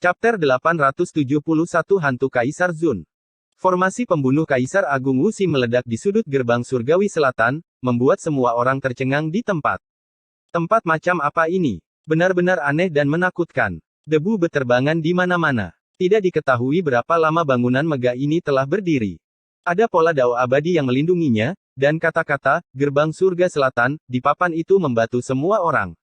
Chapter 871 Hantu Kaisar Zun. Formasi pembunuh Kaisar Agung Wuxi meledak di sudut gerbang surgawi selatan, membuat semua orang tercengang di tempat. Tempat macam apa ini? Benar-benar aneh dan menakutkan. Debu beterbangan di mana-mana. Tidak diketahui berapa lama bangunan megah ini telah berdiri. Ada pola dao abadi yang melindunginya, dan kata-kata, gerbang surga selatan, di papan itu membantu semua orang.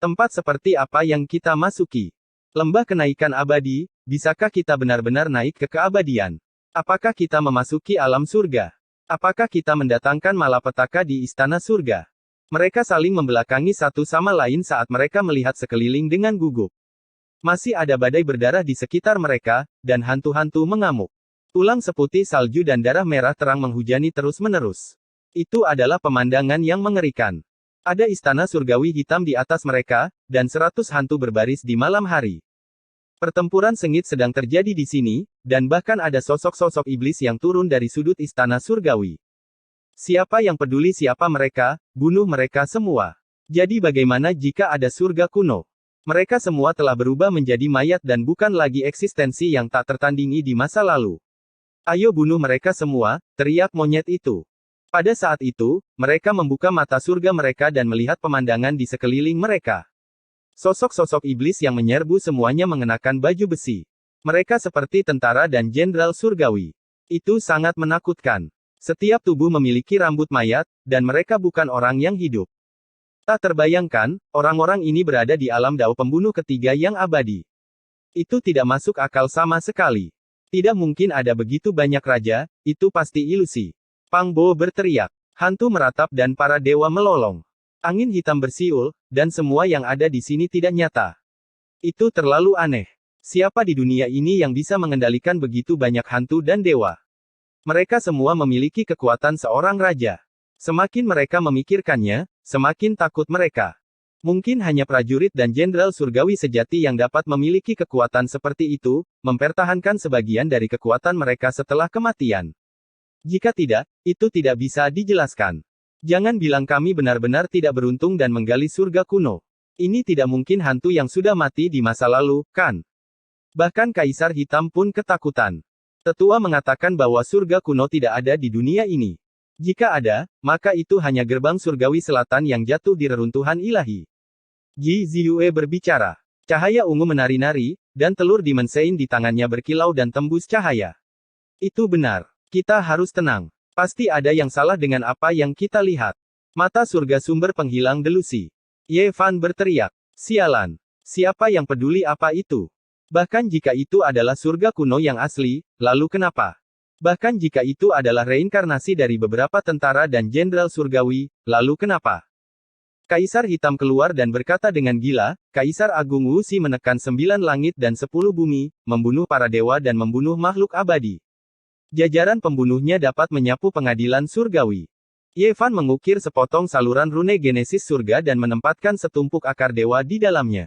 Tempat seperti apa yang kita masuki? Lembah kenaikan abadi, bisakah kita benar-benar naik ke keabadian? Apakah kita memasuki alam surga? Apakah kita mendatangkan malapetaka di istana surga? Mereka saling membelakangi satu sama lain saat mereka melihat sekeliling dengan gugup. Masih ada badai berdarah di sekitar mereka, dan hantu-hantu mengamuk. Tulang seputih salju dan darah merah terang menghujani terus-menerus. Itu adalah pemandangan yang mengerikan. Ada istana surgawi hitam di atas mereka, dan 100 hantu berbaris di malam hari. Pertempuran sengit sedang terjadi di sini, dan bahkan ada sosok-sosok iblis yang turun dari sudut istana surgawi. Siapa yang peduli siapa mereka, bunuh mereka semua. Jadi bagaimana jika ada surga kuno? Mereka semua telah berubah menjadi mayat dan bukan lagi eksistensi yang tak tertandingi di masa lalu. Ayo bunuh mereka semua, teriak monyet itu. Pada saat itu, mereka membuka mata surga mereka dan melihat pemandangan di sekeliling mereka. Sosok-sosok iblis yang menyerbu semuanya mengenakan baju besi. Mereka seperti tentara dan jenderal surgawi. Itu sangat menakutkan. Setiap tubuh memiliki rambut mayat, dan mereka bukan orang yang hidup. Tak terbayangkan, orang-orang ini berada di alam dao pembunuh ketiga yang abadi. Itu tidak masuk akal sama sekali. Tidak mungkin ada begitu banyak raja, itu pasti ilusi. Pang Bo berteriak. Hantu meratap dan para dewa melolong. Angin hitam bersiul, dan semua yang ada di sini tidak nyata. Itu terlalu aneh. Siapa di dunia ini yang bisa mengendalikan begitu banyak hantu dan dewa? Mereka semua memiliki kekuatan seorang raja. Semakin mereka memikirkannya, semakin takut mereka. Mungkin hanya prajurit dan jenderal surgawi sejati yang dapat memiliki kekuatan seperti itu, mempertahankan sebagian dari kekuatan mereka setelah kematian. Jika tidak, itu tidak bisa dijelaskan. Jangan bilang kami benar-benar tidak beruntung dan menggali surga kuno. Ini tidak mungkin hantu yang sudah mati di masa lalu, kan? Bahkan Kaisar Hitam pun ketakutan. Tetua mengatakan bahwa surga kuno tidak ada di dunia ini. Jika ada, maka itu hanya gerbang surgawi selatan yang jatuh di reruntuhan ilahi. Ji Ziyue berbicara. Cahaya ungu menari-nari, dan telur Demon Sein di tangannya berkilau dan tembus cahaya. Itu benar. Kita harus tenang. Pasti ada yang salah dengan apa yang kita lihat. Mata surga sumber penghilang delusi. Ye Fan berteriak. Sialan. Siapa yang peduli apa itu? Bahkan jika itu adalah surga kuno yang asli, lalu kenapa? Bahkan jika itu adalah reinkarnasi dari beberapa tentara dan jenderal surgawi, lalu kenapa? Kaisar Hitam keluar dan berkata dengan gila, Kaisar Agung Wuxi menekan 9 langit dan 10 bumi, membunuh para dewa dan membunuh makhluk abadi. Jajaran pembunuhnya dapat menyapu pengadilan surgawi. Ye Fan mengukir sepotong saluran rune genesis surga dan menempatkan setumpuk akar dewa di dalamnya.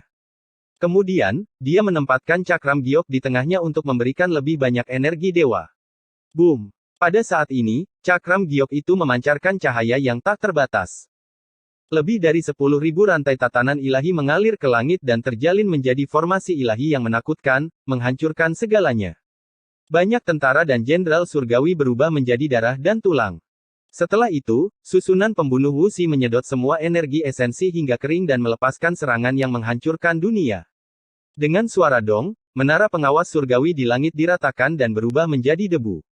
Kemudian, dia menempatkan cakram giok di tengahnya untuk memberikan lebih banyak energi dewa. Boom! Pada saat ini, cakram giok itu memancarkan cahaya yang tak terbatas. Lebih dari 10.000 rantai tatanan ilahi mengalir ke langit dan terjalin menjadi formasi ilahi yang menakutkan, menghancurkan segalanya. Banyak tentara dan jenderal surgawi berubah menjadi darah dan tulang. Setelah itu, susunan pembunuh Wuxi menyedot semua energi esensi hingga kering dan melepaskan serangan yang menghancurkan dunia. Dengan suara dong, menara pengawas surgawi di langit diratakan dan berubah menjadi debu.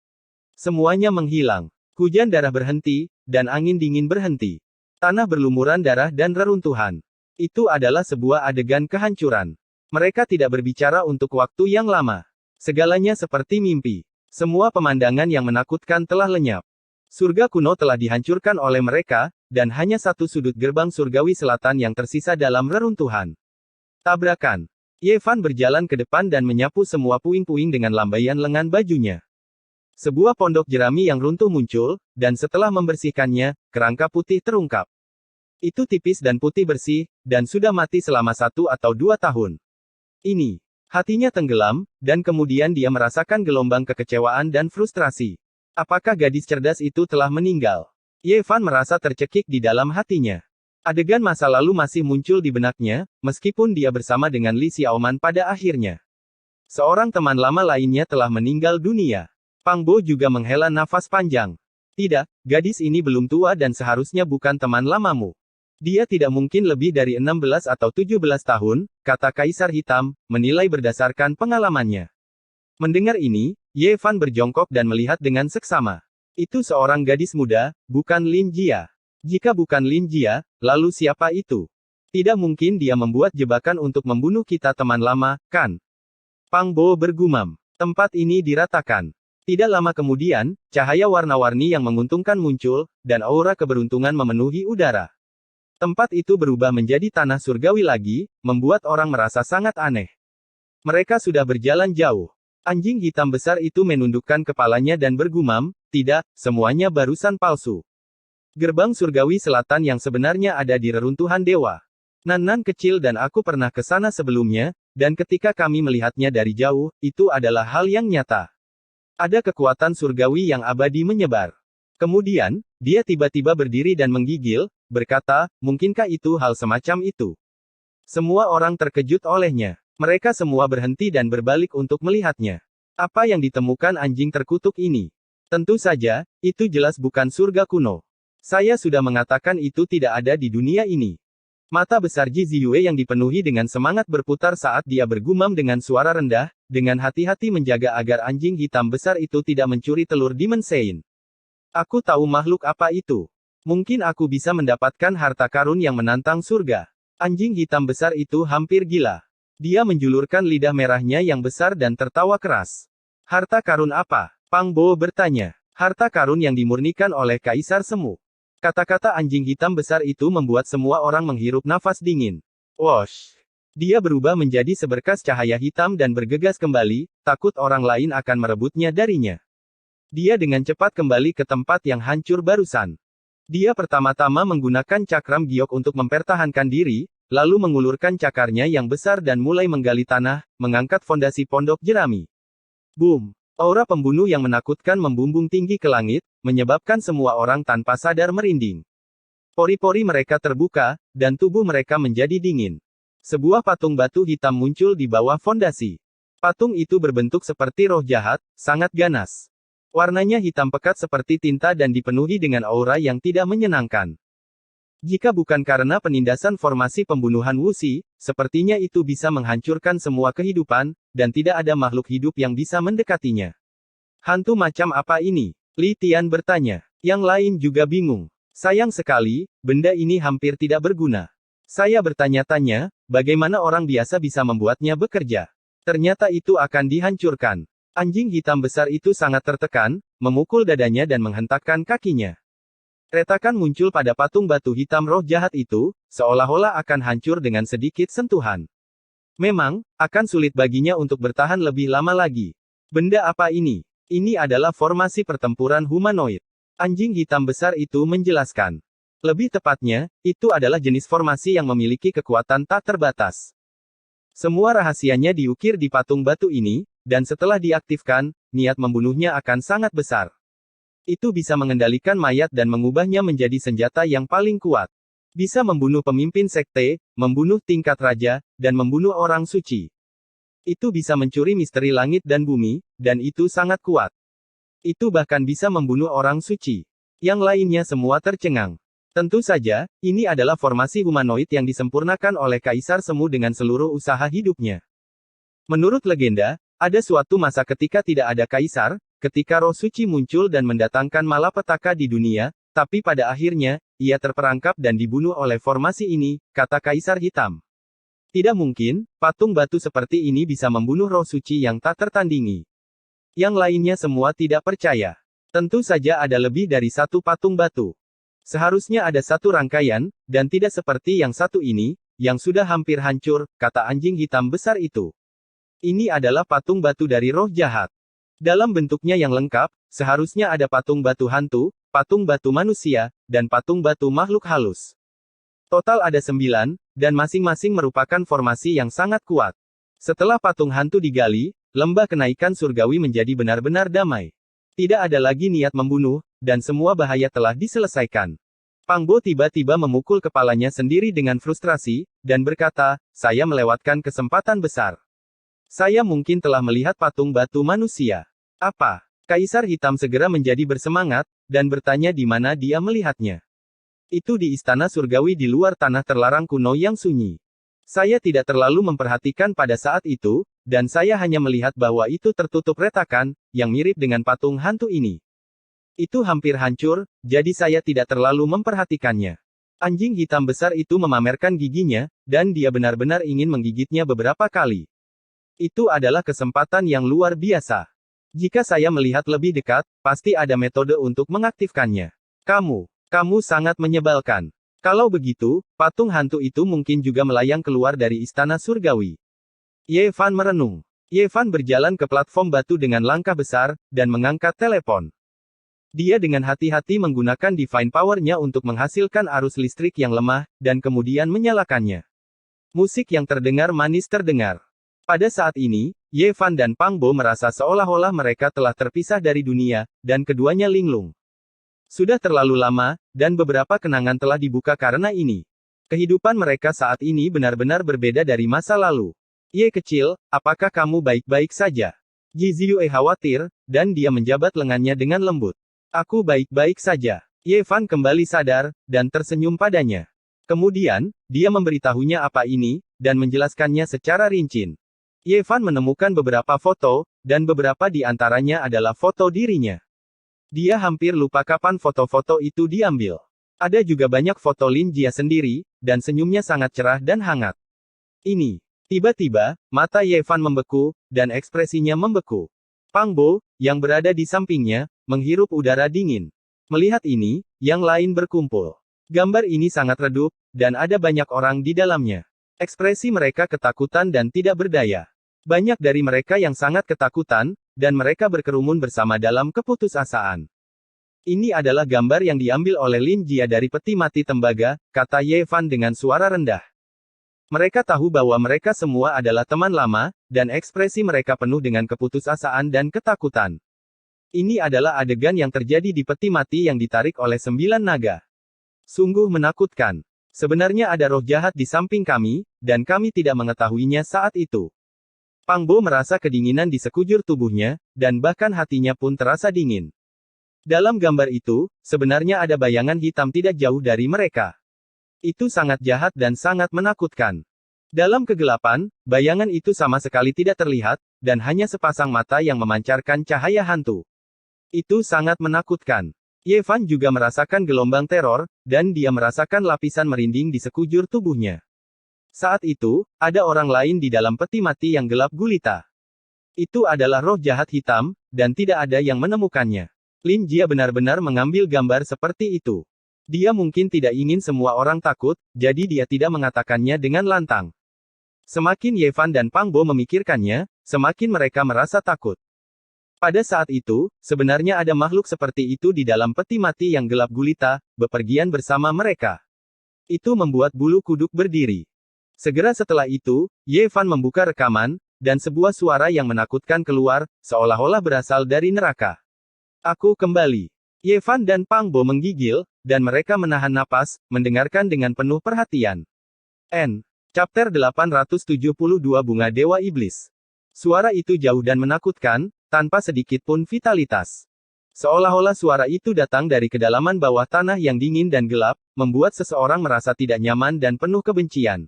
Semuanya menghilang. Hujan darah berhenti, dan angin dingin berhenti. Tanah berlumuran darah dan reruntuhan. Itu adalah sebuah adegan kehancuran. Mereka tidak berbicara untuk waktu yang lama. Segalanya seperti mimpi. Semua pemandangan yang menakutkan telah lenyap. Surga kuno telah dihancurkan oleh mereka, dan hanya satu sudut gerbang surgawi selatan yang tersisa dalam reruntuhan. Tabrakan. Ye Fan berjalan ke depan dan menyapu semua puing-puing dengan lambaian lengan bajunya. Sebuah pondok jerami yang runtuh muncul, dan setelah membersihkannya, kerangka putih terungkap. Itu tipis dan putih bersih, dan sudah mati selama 1 atau 2 tahun. Ini. Hatinya tenggelam, dan kemudian dia merasakan gelombang kekecewaan dan frustrasi. Apakah gadis cerdas itu telah meninggal? Ye Fan merasa tercekik di dalam hatinya. Adegan masa lalu masih muncul di benaknya, meskipun dia bersama dengan Li Xiaoman pada akhirnya. Seorang teman lama lainnya telah meninggal dunia. Pang Bo juga menghela nafas panjang. Tidak, gadis ini belum tua dan seharusnya bukan teman lamamu. Dia tidak mungkin lebih dari 16 atau 17 tahun, kata Kaisar Hitam, menilai berdasarkan pengalamannya. Mendengar ini, Ye Fan berjongkok dan melihat dengan seksama. Itu seorang gadis muda, bukan Lin Jia. Jika bukan Lin Jia, lalu siapa itu? Tidak mungkin dia membuat jebakan untuk membunuh kita teman lama, kan? Pang Bo bergumam. Tempat ini diratakan. Tidak lama kemudian, cahaya warna-warni yang menguntungkan muncul, dan aura keberuntungan memenuhi udara. Tempat itu berubah menjadi tanah surgawi lagi, membuat orang merasa sangat aneh. Mereka sudah berjalan jauh. Anjing hitam besar itu menundukkan kepalanya dan bergumam, tidak, semuanya barusan palsu. Gerbang surgawi selatan yang sebenarnya ada di reruntuhan dewa. Nan-nan kecil dan aku pernah ke sana sebelumnya, dan ketika kami melihatnya dari jauh, itu adalah hal yang nyata. Ada kekuatan surgawi yang abadi menyebar. Kemudian, dia tiba-tiba berdiri dan menggigil, berkata, mungkinkah itu hal semacam itu? Semua orang terkejut olehnya. Mereka semua berhenti dan berbalik untuk melihatnya. Apa yang ditemukan anjing terkutuk ini? Tentu saja, itu jelas bukan surga kuno. Saya sudah mengatakan itu tidak ada di dunia ini. Mata besar Ji Ziyue yang dipenuhi dengan semangat berputar saat dia bergumam dengan suara rendah, dengan hati-hati menjaga agar anjing hitam besar itu tidak mencuri telur Demon Sein. Aku tahu makhluk apa itu. Mungkin aku bisa mendapatkan harta karun yang menantang surga. Anjing hitam besar itu hampir gila. Dia menjulurkan lidah merahnya yang besar dan tertawa keras. Harta karun apa? Pang Bo bertanya. Harta karun yang dimurnikan oleh Kaisar Semu. Kata-kata anjing hitam besar itu membuat semua orang menghirup nafas dingin. Wosh! Dia berubah menjadi seberkas cahaya hitam dan bergegas kembali, takut orang lain akan merebutnya darinya. Dia dengan cepat kembali ke tempat yang hancur barusan. Dia pertama-tama menggunakan cakram giok untuk mempertahankan diri, lalu mengulurkan cakarnya yang besar dan mulai menggali tanah, mengangkat fondasi pondok jerami. Boom! Aura pembunuh yang menakutkan membumbung tinggi ke langit, menyebabkan semua orang tanpa sadar merinding. Pori-pori mereka terbuka, dan tubuh mereka menjadi dingin. Sebuah patung batu hitam muncul di bawah fondasi. Patung itu berbentuk seperti roh jahat, sangat ganas. Warnanya hitam pekat seperti tinta dan dipenuhi dengan aura yang tidak menyenangkan. Jika bukan karena penindasan formasi pembunuhan Wuxi, sepertinya itu bisa menghancurkan semua kehidupan, dan tidak ada makhluk hidup yang bisa mendekatinya. Hantu macam apa ini? Li Tian bertanya. Yang lain juga bingung. Sayang sekali, benda ini hampir tidak berguna. Saya bertanya-tanya, bagaimana orang biasa bisa membuatnya bekerja? Ternyata itu akan dihancurkan. Anjing hitam besar itu sangat tertekan, memukul dadanya dan menghentakkan kakinya. Retakan muncul pada patung batu hitam roh jahat itu, seolah-olah akan hancur dengan sedikit sentuhan. Memang, akan sulit baginya untuk bertahan lebih lama lagi. Benda apa ini? Ini adalah formasi pertempuran humanoid. Anjing hitam besar itu menjelaskan. Lebih tepatnya, itu adalah jenis formasi yang memiliki kekuatan tak terbatas. Semua rahasianya diukir di patung batu ini, dan setelah diaktifkan, niat membunuhnya akan sangat besar. Itu bisa mengendalikan mayat dan mengubahnya menjadi senjata yang paling kuat. Bisa membunuh pemimpin sekte, membunuh tingkat raja, dan membunuh orang suci. Itu bisa mencuri misteri langit dan bumi, dan itu sangat kuat. Itu bahkan bisa membunuh orang suci. Yang lainnya semua tercengang. Tentu saja, ini adalah formasi humanoid yang disempurnakan oleh Kaisar Semu dengan seluruh usaha hidupnya. Menurut legenda, ada suatu masa ketika tidak ada kaisar, ketika roh suci muncul dan mendatangkan malapetaka di dunia, tapi pada akhirnya, ia terperangkap dan dibunuh oleh formasi ini, kata Kaisar Hitam. Tidak mungkin, patung batu seperti ini bisa membunuh roh suci yang tak tertandingi. Yang lainnya semua tidak percaya. Tentu saja ada lebih dari satu patung batu. Seharusnya ada satu rangkaian, dan tidak seperti yang satu ini, yang sudah hampir hancur, kata anjing hitam besar itu. Ini adalah patung batu dari roh jahat. Dalam bentuknya yang lengkap, seharusnya ada patung batu hantu, patung batu manusia, dan patung batu makhluk halus. Total ada 9, dan masing-masing merupakan formasi yang sangat kuat. Setelah patung hantu digali, lembah kenaikan surgawi menjadi benar-benar damai. Tidak ada lagi niat membunuh, dan semua bahaya telah diselesaikan. Pang Bo tiba-tiba memukul kepalanya sendiri dengan frustrasi, dan berkata, saya melewatkan kesempatan besar. Saya mungkin telah melihat patung batu manusia. Apa? Kaisar Hitam segera menjadi bersemangat, dan bertanya di mana dia melihatnya. Itu di istana surgawi di luar tanah terlarang kuno yang sunyi. Saya tidak terlalu memperhatikan pada saat itu, dan saya hanya melihat bahwa itu tertutup retakan, yang mirip dengan patung hantu ini. Itu hampir hancur, jadi saya tidak terlalu memperhatikannya. Anjing hitam besar itu memamerkan giginya, dan dia benar-benar ingin menggigitnya beberapa kali. Itu adalah kesempatan yang luar biasa. Jika saya melihat lebih dekat, pasti ada metode untuk mengaktifkannya. Kamu sangat menyebalkan. Kalau begitu, patung hantu itu mungkin juga melayang keluar dari istana surgawi. Ye Fan merenung. Ye Fan berjalan ke platform batu dengan langkah besar, dan mengangkat telepon. Dia dengan hati-hati menggunakan divine power-nya untuk menghasilkan arus listrik yang lemah, dan kemudian menyalakannya. Musik yang terdengar manis terdengar. Pada saat ini, Ye Fan dan Pang Bo merasa seolah-olah mereka telah terpisah dari dunia, dan keduanya linglung. Sudah terlalu lama, dan beberapa kenangan telah dibuka karena ini. Kehidupan mereka saat ini benar-benar berbeda dari masa lalu. Ye kecil, apakah kamu baik-baik saja? Ji Ziyue khawatir, dan dia menjabat lengannya dengan lembut. Aku baik-baik saja. Ye Fan kembali sadar, dan tersenyum padanya. Kemudian, dia memberitahunya apa ini, dan menjelaskannya secara rinci. Ye Fan menemukan beberapa foto, dan beberapa di antaranya adalah foto dirinya. Dia hampir lupa kapan foto-foto itu diambil. Ada juga banyak foto Lin Jia sendiri, dan senyumnya sangat cerah dan hangat. Ini. Tiba-tiba, mata Ye Fan membeku, dan ekspresinya membeku. Pang Bo, yang berada di sampingnya, menghirup udara dingin. Melihat ini, yang lain berkumpul. Gambar ini sangat redup, dan ada banyak orang di dalamnya. Ekspresi mereka ketakutan dan tidak berdaya. Banyak dari mereka yang sangat ketakutan, dan mereka berkerumun bersama dalam keputusasaan. Ini adalah gambar yang diambil oleh Lin Jia dari peti mati tembaga, kata Ye Fan dengan suara rendah. Mereka tahu bahwa mereka semua adalah teman lama, dan ekspresi mereka penuh dengan keputusasaan dan ketakutan. Ini adalah adegan yang terjadi di peti mati yang ditarik oleh 9 naga. Sungguh menakutkan. Sebenarnya ada roh jahat di samping kami, dan kami tidak mengetahuinya saat itu. Pang Bo merasa kedinginan di sekujur tubuhnya, dan bahkan hatinya pun terasa dingin. Dalam gambar itu, sebenarnya ada bayangan hitam tidak jauh dari mereka. Itu sangat jahat dan sangat menakutkan. Dalam kegelapan, bayangan itu sama sekali tidak terlihat, dan hanya sepasang mata yang memancarkan cahaya hantu. Itu sangat menakutkan. Ye Fan juga merasakan gelombang teror, dan dia merasakan lapisan merinding di sekujur tubuhnya. Saat itu, ada orang lain di dalam peti mati yang gelap gulita. Itu adalah roh jahat hitam, dan tidak ada yang menemukannya. Lin Jia benar-benar mengambil gambar seperti itu. Dia mungkin tidak ingin semua orang takut, jadi dia tidak mengatakannya dengan lantang. Semakin Ye Fan dan Pang Bo memikirkannya, semakin mereka merasa takut. Pada saat itu, sebenarnya ada makhluk seperti itu di dalam peti mati yang gelap gulita, bepergian bersama mereka. Itu membuat bulu kuduk berdiri. Segera setelah itu, Ye Fan membuka rekaman, dan sebuah suara yang menakutkan keluar, seolah-olah berasal dari neraka. Aku kembali. Ye Fan dan Pang Bo menggigil, dan mereka menahan napas, mendengarkan dengan penuh perhatian. Chapter 872 Bunga Dewa Iblis. Suara itu jauh dan menakutkan, tanpa sedikit pun vitalitas. Seolah-olah suara itu datang dari kedalaman bawah tanah yang dingin dan gelap, membuat seseorang merasa tidak nyaman dan penuh kebencian.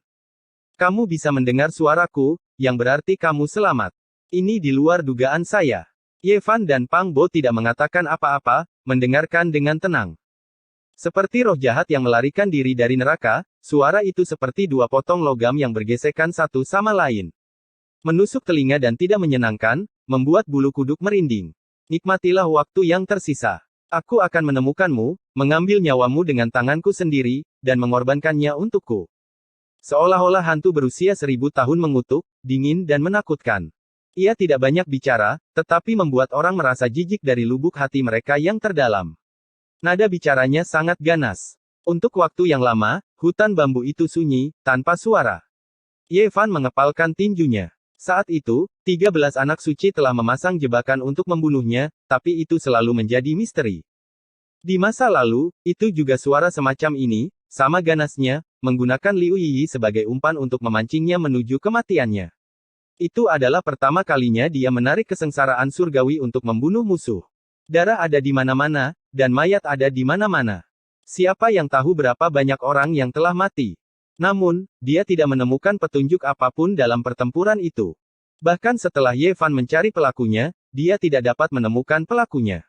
Kamu bisa mendengar suaraku, yang berarti kamu selamat. Ini di luar dugaan saya. Ye Fan dan Pang Bo tidak mengatakan apa-apa, mendengarkan dengan tenang. Seperti roh jahat yang melarikan diri dari neraka, suara itu seperti dua potong logam yang bergesekan satu sama lain. Menusuk telinga dan tidak menyenangkan, membuat bulu kuduk merinding. Nikmatilah waktu yang tersisa. Aku akan menemukanmu, mengambil nyawamu dengan tanganku sendiri, dan mengorbankannya untukku. Seolah-olah hantu berusia 1000 tahun mengutuk, dingin dan menakutkan. Ia tidak banyak bicara, tetapi membuat orang merasa jijik dari lubuk hati mereka yang terdalam. Nada bicaranya sangat ganas. Untuk waktu yang lama, hutan bambu itu sunyi, tanpa suara. Ye Fan mengepalkan tinjunya. Saat itu, 13 anak suci telah memasang jebakan untuk membunuhnya, tapi itu selalu menjadi misteri. Di masa lalu, itu juga suara semacam ini, sama ganasnya, menggunakan Liu Yiyi sebagai umpan untuk memancingnya menuju kematiannya. Itu adalah pertama kalinya dia menarik kesengsaraan surgawi untuk membunuh musuh. Darah ada di mana-mana, dan mayat ada di mana-mana. Siapa yang tahu berapa banyak orang yang telah mati? Namun, dia tidak menemukan petunjuk apapun dalam pertempuran itu. Bahkan setelah Ye Fan mencari pelakunya, dia tidak dapat menemukan pelakunya.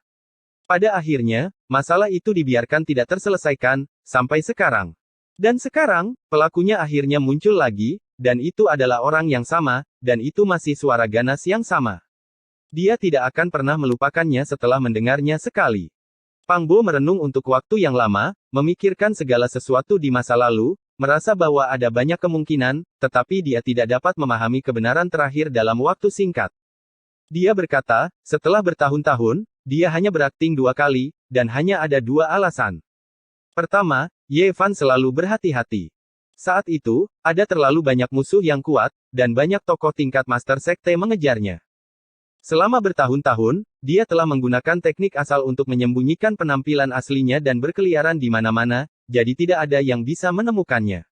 Pada akhirnya, masalah itu dibiarkan tidak terselesaikan, sampai sekarang. Dan sekarang, pelakunya akhirnya muncul lagi, dan itu adalah orang yang sama, dan itu masih suara ganas yang sama. Dia tidak akan pernah melupakannya setelah mendengarnya sekali. Pang Bo merenung untuk waktu yang lama, memikirkan segala sesuatu di masa lalu, merasa bahwa ada banyak kemungkinan, tetapi dia tidak dapat memahami kebenaran terakhir dalam waktu singkat. Dia berkata, setelah bertahun-tahun, dia hanya berakting 2 kali, dan hanya ada 2 alasan. Pertama, Ye Fan selalu berhati-hati. Saat itu, ada terlalu banyak musuh yang kuat, dan banyak tokoh tingkat Master Sekte mengejarnya. Selama bertahun-tahun, dia telah menggunakan teknik asal untuk menyembunyikan penampilan aslinya dan berkeliaran di mana-mana, jadi tidak ada yang bisa menemukannya.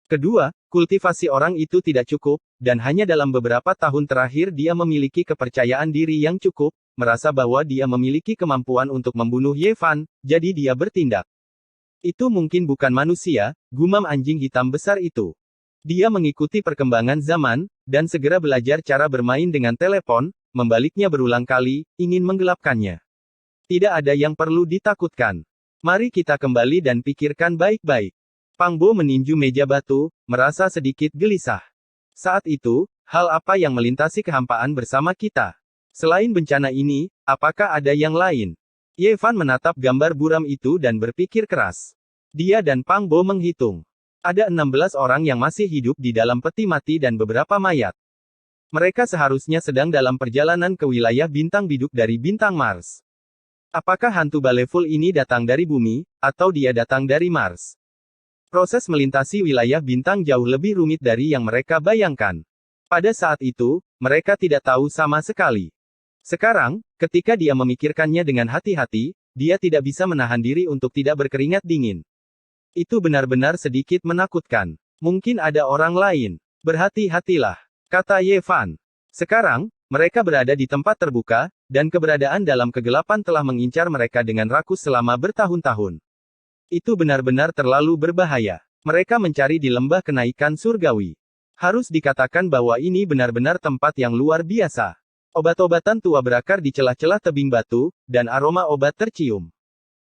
Kedua, kultivasi orang itu tidak cukup, dan hanya dalam beberapa tahun terakhir dia memiliki kepercayaan diri yang cukup, merasa bahwa dia memiliki kemampuan untuk membunuh Ye Fan, jadi dia bertindak. Itu mungkin bukan manusia, gumam anjing hitam besar itu. Dia mengikuti perkembangan zaman, dan segera belajar cara bermain dengan telepon, membaliknya berulang kali, ingin menggelapkannya. Tidak ada yang perlu ditakutkan. Mari kita kembali dan pikirkan baik-baik. Pang Bo meninju meja batu, merasa sedikit gelisah. Saat itu, hal apa yang melintasi kehampaan bersama kita? Selain bencana ini, apakah ada yang lain? Ye Fan menatap gambar buram itu dan berpikir keras. Dia dan Pang Bo menghitung. Ada 16 orang yang masih hidup di dalam peti mati dan beberapa mayat. Mereka seharusnya sedang dalam perjalanan ke wilayah bintang biduk dari bintang Mars. Apakah hantu Baleful ini datang dari bumi, atau dia datang dari Mars? Proses melintasi wilayah bintang jauh lebih rumit dari yang mereka bayangkan. Pada saat itu, mereka tidak tahu sama sekali. Sekarang, ketika dia memikirkannya dengan hati-hati, dia tidak bisa menahan diri untuk tidak berkeringat dingin. Itu benar-benar sedikit menakutkan. Mungkin ada orang lain. Berhati-hatilah, kata Ye Fan. Sekarang, mereka berada di tempat terbuka, dan keberadaan dalam kegelapan telah mengincar mereka dengan rakus selama bertahun-tahun. Itu benar-benar terlalu berbahaya. Mereka mencari di lembah kenaikan surgawi. Harus dikatakan bahwa ini benar-benar tempat yang luar biasa. Obat-obatan tua berakar di celah-celah tebing batu, dan aroma obat tercium.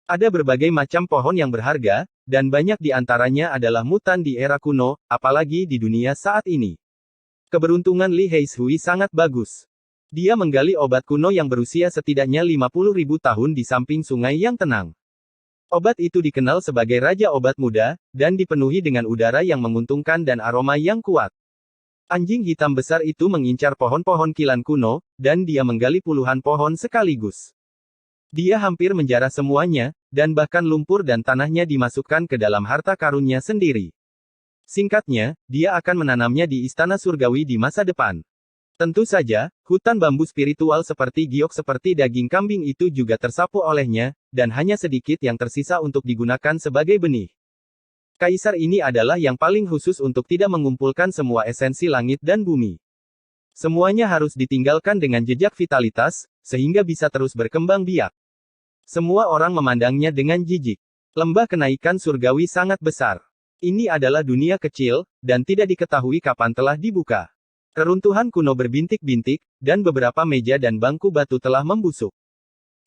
Ada berbagai macam pohon yang berharga, dan banyak di antaranya adalah mutan di era kuno, apalagi di dunia saat ini. Keberuntungan Li Heishui sangat bagus. Dia menggali obat kuno yang berusia setidaknya 50.000 tahun di samping sungai yang tenang. Obat itu dikenal sebagai Raja Obat Muda, dan dipenuhi dengan udara yang menguntungkan dan aroma yang kuat. Anjing hitam besar itu mengincar pohon-pohon kilan kuno, dan dia menggali puluhan pohon sekaligus. Dia hampir menjarah semuanya, dan bahkan lumpur dan tanahnya dimasukkan ke dalam harta karunnya sendiri. Singkatnya, dia akan menanamnya di istana surgawi di masa depan. Tentu saja, hutan bambu spiritual seperti giok seperti daging kambing itu juga tersapu olehnya, dan hanya sedikit yang tersisa untuk digunakan sebagai benih. Kaisar ini adalah yang paling khusus untuk tidak mengumpulkan semua esensi langit dan bumi. Semuanya harus ditinggalkan dengan jejak vitalitas, sehingga bisa terus berkembang biak. Semua orang memandangnya dengan jijik. Lembah kenaikan surgawi sangat besar. Ini adalah dunia kecil, dan tidak diketahui kapan telah dibuka. Reruntuhan kuno berbintik-bintik, dan beberapa meja dan bangku batu telah membusuk.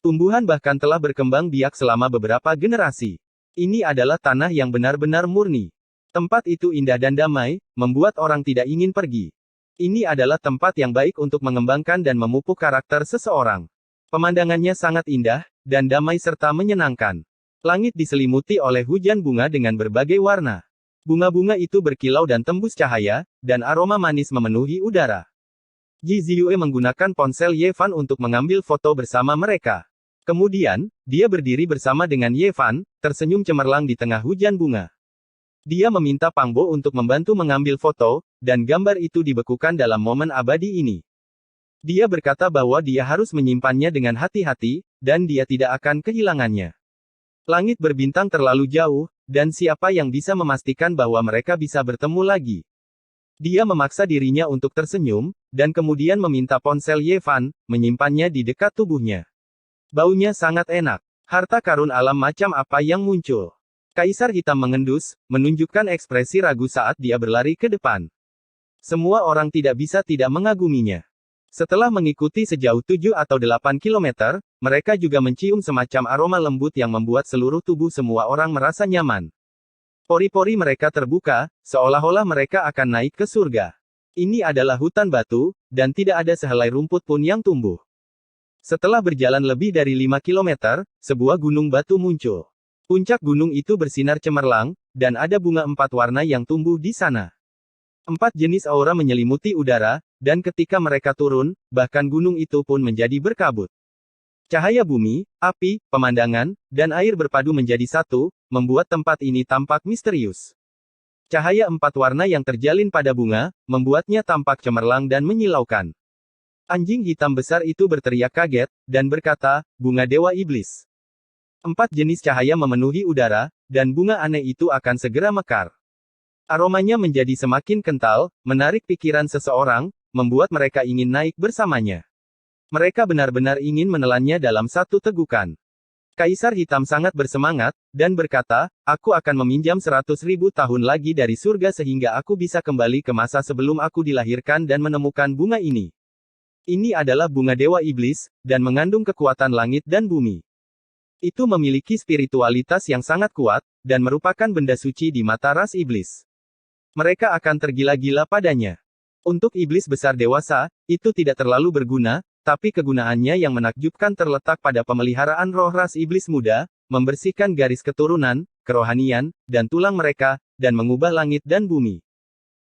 Tumbuhan bahkan telah berkembang biak selama beberapa generasi. Ini adalah tanah yang benar-benar murni. Tempat itu indah dan damai, membuat orang tidak ingin pergi. Ini adalah tempat yang baik untuk mengembangkan dan memupuk karakter seseorang. Pemandangannya sangat indah, dan damai serta menyenangkan. Langit diselimuti oleh hujan bunga dengan berbagai warna. Bunga-bunga itu berkilau dan tembus cahaya, dan aroma manis memenuhi udara. Ji Ziyue menggunakan ponsel Ye Fan untuk mengambil foto bersama mereka. Kemudian, dia berdiri bersama dengan Ye Fan, tersenyum cemerlang di tengah hujan bunga. Dia meminta Pang Bo untuk membantu mengambil foto, dan gambar itu dibekukan dalam momen abadi ini. Dia berkata bahwa dia harus menyimpannya dengan hati-hati, dan dia tidak akan kehilangannya. Langit berbintang terlalu jauh, dan siapa yang bisa memastikan bahwa mereka bisa bertemu lagi? Dia memaksa dirinya untuk tersenyum, dan kemudian meminta ponsel Ye Fan, menyimpannya di dekat tubuhnya. Baunya sangat enak. Harta karun alam macam apa yang muncul? Kaisar Hitam mengendus, menunjukkan ekspresi ragu saat dia berlari ke depan. Semua orang tidak bisa tidak mengaguminya. Setelah mengikuti sejauh 7 atau 8 kilometer, mereka juga mencium semacam aroma lembut yang membuat seluruh tubuh semua orang merasa nyaman. Pori-pori mereka terbuka, seolah-olah mereka akan naik ke surga. Ini adalah hutan batu, dan tidak ada sehelai rumput pun yang tumbuh. Setelah berjalan lebih dari 5 kilometer, sebuah gunung batu muncul. Puncak gunung itu bersinar cemerlang, dan ada bunga 4 warna yang tumbuh di sana. 4 jenis aura menyelimuti udara, dan ketika mereka turun, bahkan gunung itu pun menjadi berkabut. Cahaya bumi, api, pemandangan, dan air berpadu menjadi satu, membuat tempat ini tampak misterius. Cahaya 4 warna yang terjalin pada bunga, membuatnya tampak cemerlang dan menyilaukan. Anjing hitam besar itu berteriak kaget, dan berkata, bunga dewa iblis. 4 jenis cahaya memenuhi udara, dan bunga aneh itu akan segera mekar. Aromanya menjadi semakin kental, menarik pikiran seseorang, membuat mereka ingin naik bersamanya. Mereka benar-benar ingin menelannya dalam satu tegukan. Kaisar Hitam sangat bersemangat, dan berkata, aku akan meminjam 100.000 tahun lagi dari surga sehingga aku bisa kembali ke masa sebelum aku dilahirkan dan menemukan bunga ini. Ini adalah bunga dewa iblis, dan mengandung kekuatan langit dan bumi. Itu memiliki spiritualitas yang sangat kuat, dan merupakan benda suci di mata ras iblis. Mereka akan tergila-gila padanya. Untuk iblis besar dewasa, itu tidak terlalu berguna, tapi kegunaannya yang menakjubkan terletak pada pemeliharaan roh ras iblis muda, membersihkan garis keturunan, kerohanian, dan tulang mereka, dan mengubah langit dan bumi.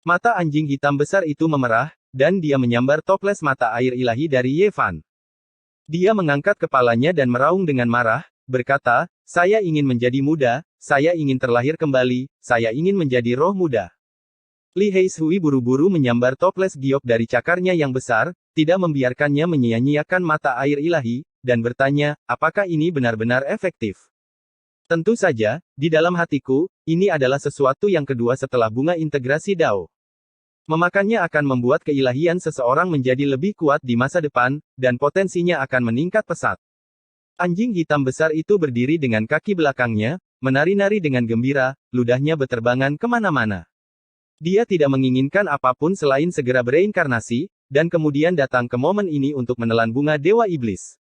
Mata anjing hitam besar itu memerah, dan dia menyambar toples mata air ilahi dari Ye Fan. Dia mengangkat kepalanya dan meraung dengan marah, berkata, saya ingin menjadi muda, saya ingin terlahir kembali, saya ingin menjadi roh muda. Li Heishui buru-buru menyambar toples giok dari cakarnya yang besar, tidak membiarkannya menyia-nyiakan mata air ilahi, dan bertanya, apakah ini benar-benar efektif? Tentu saja, di dalam hatiku, ini adalah sesuatu yang kedua setelah bunga integrasi Dao. Memakannya akan membuat keilahian seseorang menjadi lebih kuat di masa depan, dan potensinya akan meningkat pesat. Anjing hitam besar itu berdiri dengan kaki belakangnya, menari-nari dengan gembira, ludahnya beterbangan kemana-mana. Dia tidak menginginkan apapun selain segera bereinkarnasi, dan kemudian datang ke momen ini untuk menelan bunga dewa iblis.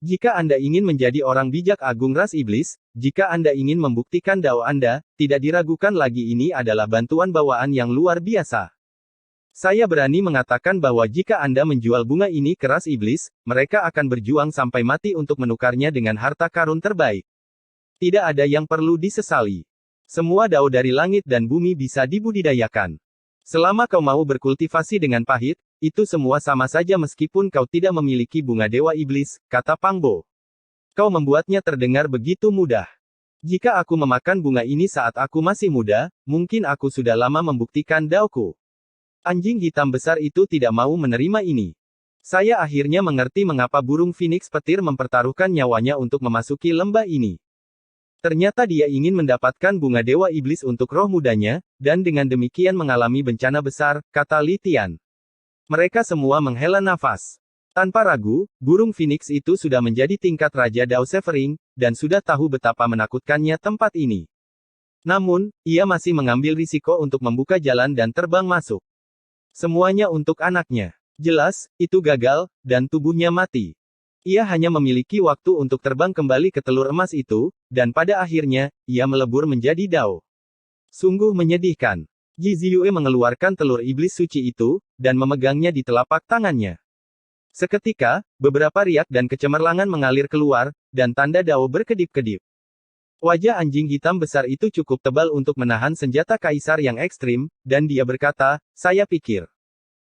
Jika Anda ingin menjadi orang bijak agung ras iblis, jika Anda ingin membuktikan Dao Anda, tidak diragukan lagi ini adalah bantuan bawaan yang luar biasa. Saya berani mengatakan bahwa jika Anda menjual bunga ini ke ras iblis, mereka akan berjuang sampai mati untuk menukarnya dengan harta karun terbaik. Tidak ada yang perlu disesali. Semua dao dari langit dan bumi bisa dibudidayakan. Selama kau mau berkultivasi dengan pahit, itu semua sama saja meskipun kau tidak memiliki bunga dewa iblis, kata Pang Bo. Kau membuatnya terdengar begitu mudah. Jika aku memakan bunga ini saat aku masih muda, mungkin aku sudah lama membuktikan daoku. Anjing hitam besar itu tidak mau menerima ini. Saya akhirnya mengerti mengapa burung phoenix petir mempertaruhkan nyawanya untuk memasuki lembah ini. Ternyata dia ingin mendapatkan bunga dewa iblis untuk roh mudanya, dan dengan demikian mengalami bencana besar, kata Li Tian. Mereka semua menghela nafas. Tanpa ragu, burung phoenix itu sudah menjadi tingkat Raja Dao Severing, dan sudah tahu betapa menakutkannya tempat ini. Namun, ia masih mengambil risiko untuk membuka jalan dan terbang masuk. Semuanya untuk anaknya. Jelas, itu gagal, dan tubuhnya mati. Ia hanya memiliki waktu untuk terbang kembali ke telur emas itu, dan pada akhirnya, ia melebur menjadi Dao. Sungguh menyedihkan. Ji Ziyue mengeluarkan telur iblis suci itu, dan memegangnya di telapak tangannya. Seketika, beberapa riak dan kecemerlangan mengalir keluar, dan tanda Dao berkedip-kedip. Wajah anjing hitam besar itu cukup tebal untuk menahan senjata kaisar yang ekstrim, dan dia berkata, saya pikir.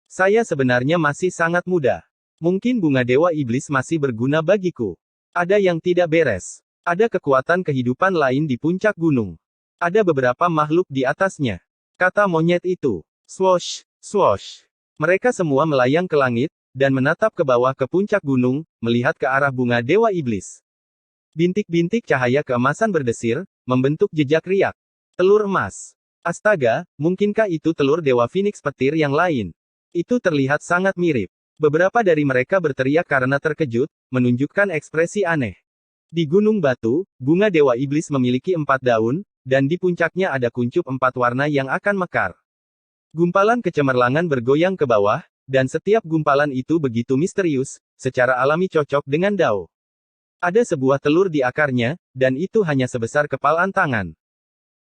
Saya sebenarnya masih sangat muda. Mungkin bunga dewa iblis masih berguna bagiku. Ada yang tidak beres. Ada kekuatan kehidupan lain di puncak gunung. Ada beberapa makhluk di atasnya. Kata monyet itu. Swosh, swosh. Mereka semua melayang ke langit, dan menatap ke bawah ke puncak gunung, melihat ke arah bunga dewa iblis. Bintik-bintik cahaya keemasan berdesir, membentuk jejak riak. Telur emas. Astaga, mungkinkah itu telur Dewa Phoenix petir yang lain? Itu terlihat sangat mirip. Beberapa dari mereka berteriak karena terkejut, menunjukkan ekspresi aneh. Di Gunung Batu, bunga Dewa Iblis memiliki 4 daun, dan di puncaknya ada kuncup 4 warna yang akan mekar. Gumpalan kecemerlangan bergoyang ke bawah, dan setiap gumpalan itu begitu misterius, secara alami cocok dengan Dao. Ada sebuah telur di akarnya, dan itu hanya sebesar kepalan tangan.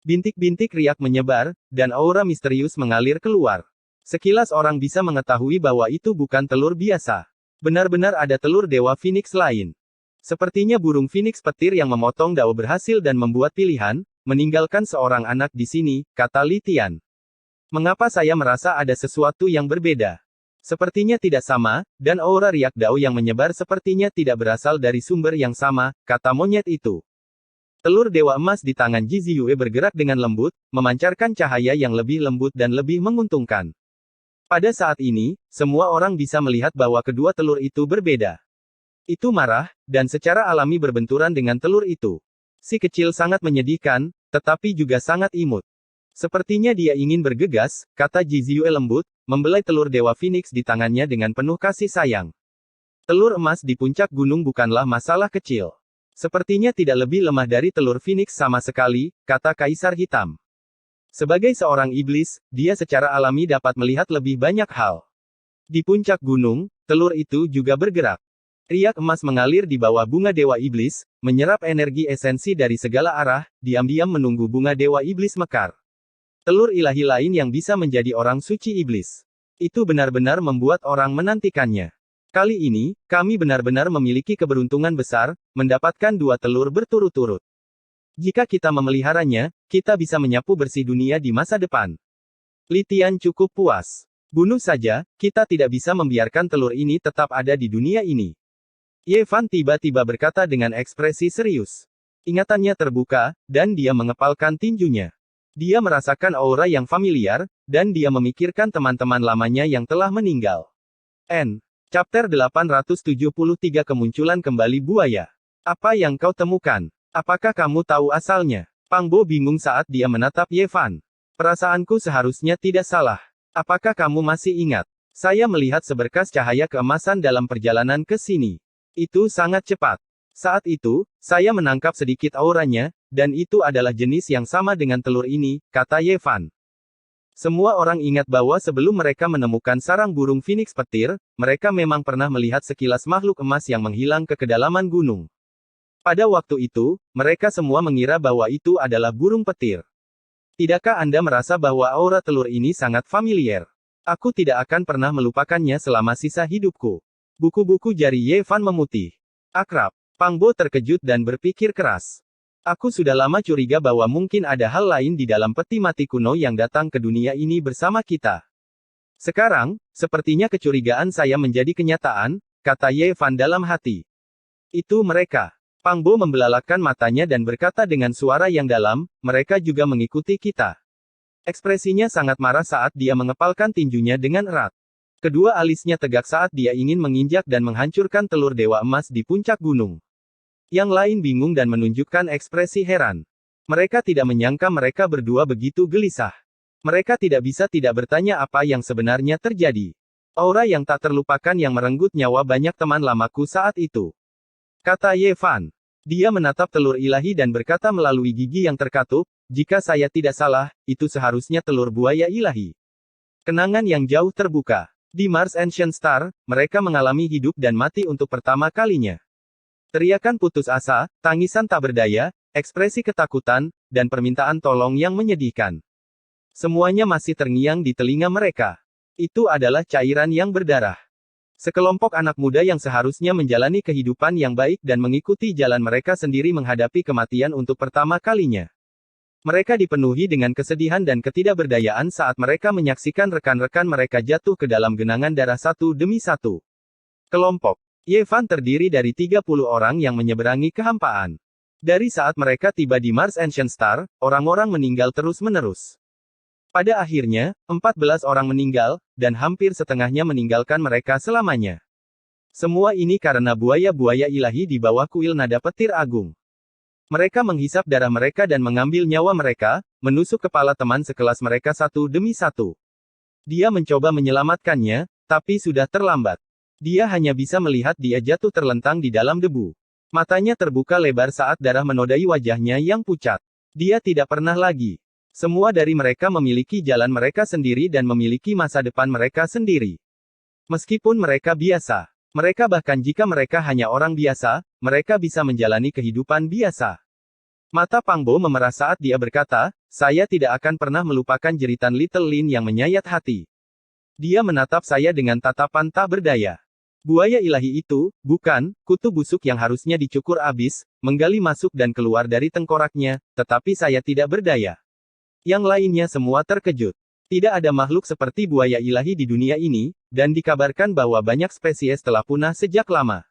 Bintik-bintik riak menyebar, dan aura misterius mengalir keluar. Sekilas orang bisa mengetahui bahwa itu bukan telur biasa. Benar-benar ada telur Dewa Phoenix lain. Sepertinya burung Phoenix petir yang memotong Dao berhasil dan membuat pilihan, meninggalkan seorang anak di sini, kata Li Tian. Mengapa saya merasa ada sesuatu yang berbeda? Sepertinya tidak sama, dan aura riak Dao yang menyebar sepertinya tidak berasal dari sumber yang sama, kata monyet itu. Telur Dewa Emas di tangan Ji Ziyue bergerak dengan lembut, memancarkan cahaya yang lebih lembut dan lebih menguntungkan. Pada saat ini, semua orang bisa melihat bahwa kedua telur itu berbeda. Itu marah, dan secara alami berbenturan dengan telur itu. Si kecil sangat menyedihkan, tetapi juga sangat imut. Sepertinya dia ingin bergegas, kata Ji Ziyue lembut, membelai telur Dewa Phoenix di tangannya dengan penuh kasih sayang. Telur emas di puncak gunung bukanlah masalah kecil. Sepertinya tidak lebih lemah dari telur Phoenix sama sekali, kata Kaisar Hitam. Sebagai seorang iblis, dia secara alami dapat melihat lebih banyak hal. Di puncak gunung, telur itu juga bergerak. Riak emas mengalir di bawah bunga Dewa Iblis, menyerap energi esensi dari segala arah, diam-diam menunggu bunga Dewa Iblis mekar. Telur ilahi lain yang bisa menjadi orang suci iblis. Itu benar-benar membuat orang menantikannya. Kali ini, kami benar-benar memiliki keberuntungan besar, mendapatkan 2 telur berturut-turut. Jika kita memeliharanya, kita bisa menyapu bersih dunia di masa depan. Li Tian cukup puas. Bunuh saja, kita tidak bisa membiarkan telur ini tetap ada di dunia ini. Ye Fan tiba-tiba berkata dengan ekspresi serius. Ingatannya terbuka, dan dia mengepalkan tinjunya. Dia merasakan aura yang familiar, dan dia memikirkan teman-teman lamanya yang telah meninggal. Chapter 873 Kemunculan Kembali Buaya. Apa yang kau temukan? Apakah kamu tahu asalnya? Pang Bo bingung saat dia menatap Ye Fan. Perasaanku seharusnya tidak salah. Apakah kamu masih ingat? Saya melihat seberkas cahaya keemasan dalam perjalanan ke sini. Itu sangat cepat. Saat itu, saya menangkap sedikit auranya, dan itu adalah jenis yang sama dengan telur ini, kata Ye Fan. Semua orang ingat bahwa sebelum mereka menemukan sarang burung Phoenix petir, mereka memang pernah melihat sekilas makhluk emas yang menghilang ke kedalaman gunung. Pada waktu itu, mereka semua mengira bahwa itu adalah burung petir. Tidakkah Anda merasa bahwa aura telur ini sangat familiar? Aku tidak akan pernah melupakannya selama sisa hidupku. Buku-buku jari Ye Fan memutih. Akrab. Pang Bo terkejut dan berpikir keras. Aku sudah lama curiga bahwa mungkin ada hal lain di dalam peti mati kuno yang datang ke dunia ini bersama kita. Sekarang, sepertinya kecurigaan saya menjadi kenyataan, kata Ye Fan dalam hati. Itu mereka. Pang Bo membelalakan matanya dan berkata dengan suara yang dalam, mereka juga mengikuti kita. Ekspresinya sangat marah saat dia mengepalkan tinjunya dengan erat. Kedua alisnya tegak saat dia ingin menginjak dan menghancurkan telur Dewa Emas di puncak gunung. Yang lain bingung dan menunjukkan ekspresi heran. Mereka tidak menyangka mereka berdua begitu gelisah. Mereka tidak bisa tidak bertanya apa yang sebenarnya terjadi. Aura yang tak terlupakan yang merenggut nyawa banyak teman lamaku saat itu. Kata Ye Fan. Dia menatap telur ilahi dan berkata melalui gigi yang terkatup, jika saya tidak salah, itu seharusnya telur buaya ilahi. Kenangan yang jauh terbuka. Di Mars Ancient Star, mereka mengalami hidup dan mati untuk pertama kalinya. Teriakan putus asa, tangisan tak berdaya, ekspresi ketakutan, dan permintaan tolong yang menyedihkan. Semuanya masih terngiang di telinga mereka. Itu adalah cairan yang berdarah. Sekelompok anak muda yang seharusnya menjalani kehidupan yang baik dan mengikuti jalan mereka sendiri menghadapi kematian untuk pertama kalinya. Mereka dipenuhi dengan kesedihan dan ketidakberdayaan saat mereka menyaksikan rekan-rekan mereka jatuh ke dalam genangan darah satu demi satu. Kelompok Ye Fan terdiri dari 30 orang yang menyeberangi kehampaan. Dari saat mereka tiba di Mars Ancient Star, orang-orang meninggal terus-menerus. Pada akhirnya, 14 orang meninggal, dan hampir setengahnya meninggalkan mereka selamanya. Semua ini karena buaya-buaya ilahi di bawah kuil nada petir agung. Mereka menghisap darah mereka dan mengambil nyawa mereka, menusuk kepala teman sekelas mereka satu demi satu. Dia mencoba menyelamatkannya, tapi sudah terlambat. Dia hanya bisa melihat dia jatuh terlentang di dalam debu. Matanya terbuka lebar saat darah menodai wajahnya yang pucat. Dia tidak pernah lagi. Semua dari mereka memiliki jalan mereka sendiri dan memiliki masa depan mereka sendiri. Meskipun mereka biasa, mereka bahkan jika mereka hanya orang biasa, mereka bisa menjalani kehidupan biasa. Mata Pang Bo memerah saat dia berkata, saya tidak akan pernah melupakan jeritan Little Lin yang menyayat hati. Dia menatap saya dengan tatapan tak berdaya. Buaya ilahi itu, bukan, kutu busuk yang harusnya dicukur abis, menggali masuk dan keluar dari tengkoraknya, tetapi saya tidak berdaya. Yang lainnya semua terkejut. Tidak ada makhluk seperti buaya ilahi di dunia ini, dan dikabarkan bahwa banyak spesies telah punah sejak lama.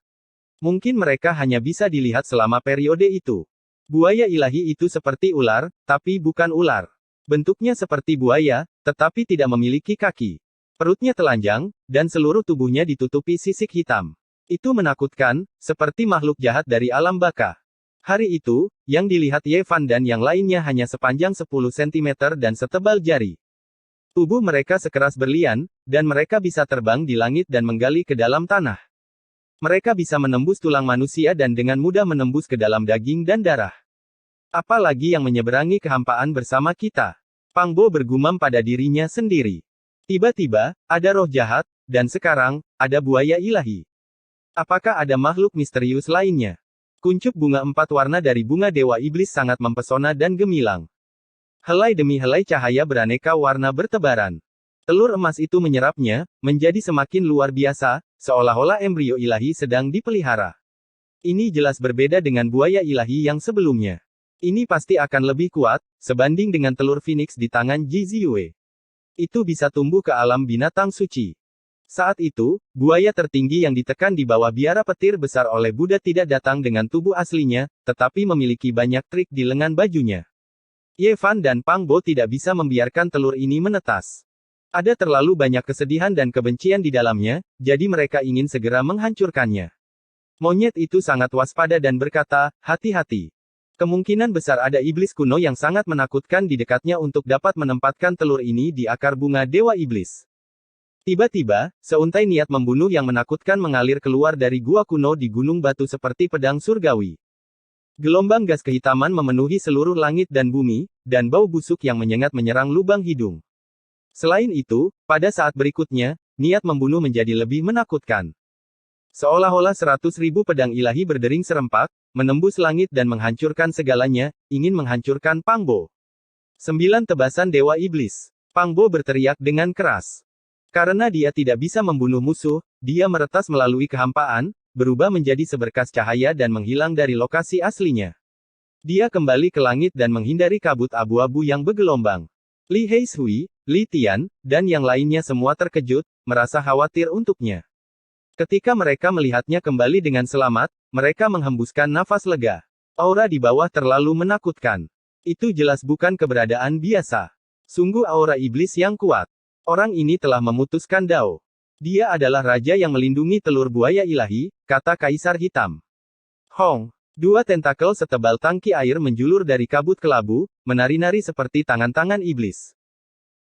Mungkin mereka hanya bisa dilihat selama periode itu. Buaya ilahi itu seperti ular, tapi bukan ular. Bentuknya seperti buaya, tetapi tidak memiliki kaki. Perutnya telanjang, dan seluruh tubuhnya ditutupi sisik hitam. Itu menakutkan, seperti makhluk jahat dari alam baka. Hari itu, yang dilihat Ye Fan dan yang lainnya hanya sepanjang 10 cm dan setebal jari. Tubuh mereka sekeras berlian, dan mereka bisa terbang di langit dan menggali ke dalam tanah. Mereka bisa menembus tulang manusia dan dengan mudah menembus ke dalam daging dan darah. Apalagi yang menyeberangi kehampaan bersama kita. Pang Bo bergumam pada dirinya sendiri. Tiba-tiba, ada roh jahat, dan sekarang, ada buaya ilahi. Apakah ada makhluk misterius lainnya? Kuncup bunga 4 warna dari bunga Dewa Iblis sangat mempesona dan gemilang. Helai demi helai cahaya beraneka warna bertebaran. Telur emas itu menyerapnya, menjadi semakin luar biasa, seolah-olah embrio ilahi sedang dipelihara. Ini jelas berbeda dengan buaya ilahi yang sebelumnya. Ini pasti akan lebih kuat, sebanding dengan telur phoenix di tangan Ji Ziyue. Itu bisa tumbuh ke alam binatang suci. Saat itu, buaya tertinggi yang ditekan di bawah biara petir besar oleh Buddha tidak datang dengan tubuh aslinya, tetapi memiliki banyak trik di lengan bajunya. Ye Fan dan Pang Bo tidak bisa membiarkan telur ini menetas. Ada terlalu banyak kesedihan dan kebencian di dalamnya, jadi mereka ingin segera menghancurkannya. Monyet itu sangat waspada dan berkata, hati-hati. Kemungkinan besar ada iblis kuno yang sangat menakutkan di dekatnya untuk dapat menempatkan telur ini di akar bunga Dewa Iblis. Tiba-tiba, seuntai niat membunuh yang menakutkan mengalir keluar dari gua kuno di gunung batu seperti pedang surgawi. Gelombang gas kehitaman memenuhi seluruh langit dan bumi, dan bau busuk yang menyengat menyerang lubang hidung. Selain itu, pada saat berikutnya, niat membunuh menjadi lebih menakutkan. Seolah-olah 100.000 pedang ilahi berdering serempak, menembus langit dan menghancurkan segalanya, ingin menghancurkan Pang Bo. 9 tebasan Dewa Iblis. Pang Bo berteriak dengan keras. Karena dia tidak bisa membunuh musuh, dia meretas melalui kehampaan, berubah menjadi seberkas cahaya dan menghilang dari lokasi aslinya. Dia kembali ke langit dan menghindari kabut abu-abu yang bergelombang. Li Heishui, Li Tian, dan yang lainnya semua terkejut, merasa khawatir untuknya. Ketika mereka melihatnya kembali dengan selamat, mereka menghembuskan nafas lega. Aura di bawah terlalu menakutkan. Itu jelas bukan keberadaan biasa. Sungguh aura iblis yang kuat. Orang ini telah memutuskan Dao. Dia adalah raja yang melindungi telur buaya ilahi, kata Kaisar Hitam. Hong. 2 tentakel setebal tangki air menjulur dari kabut kelabu, menari-nari seperti tangan-tangan iblis.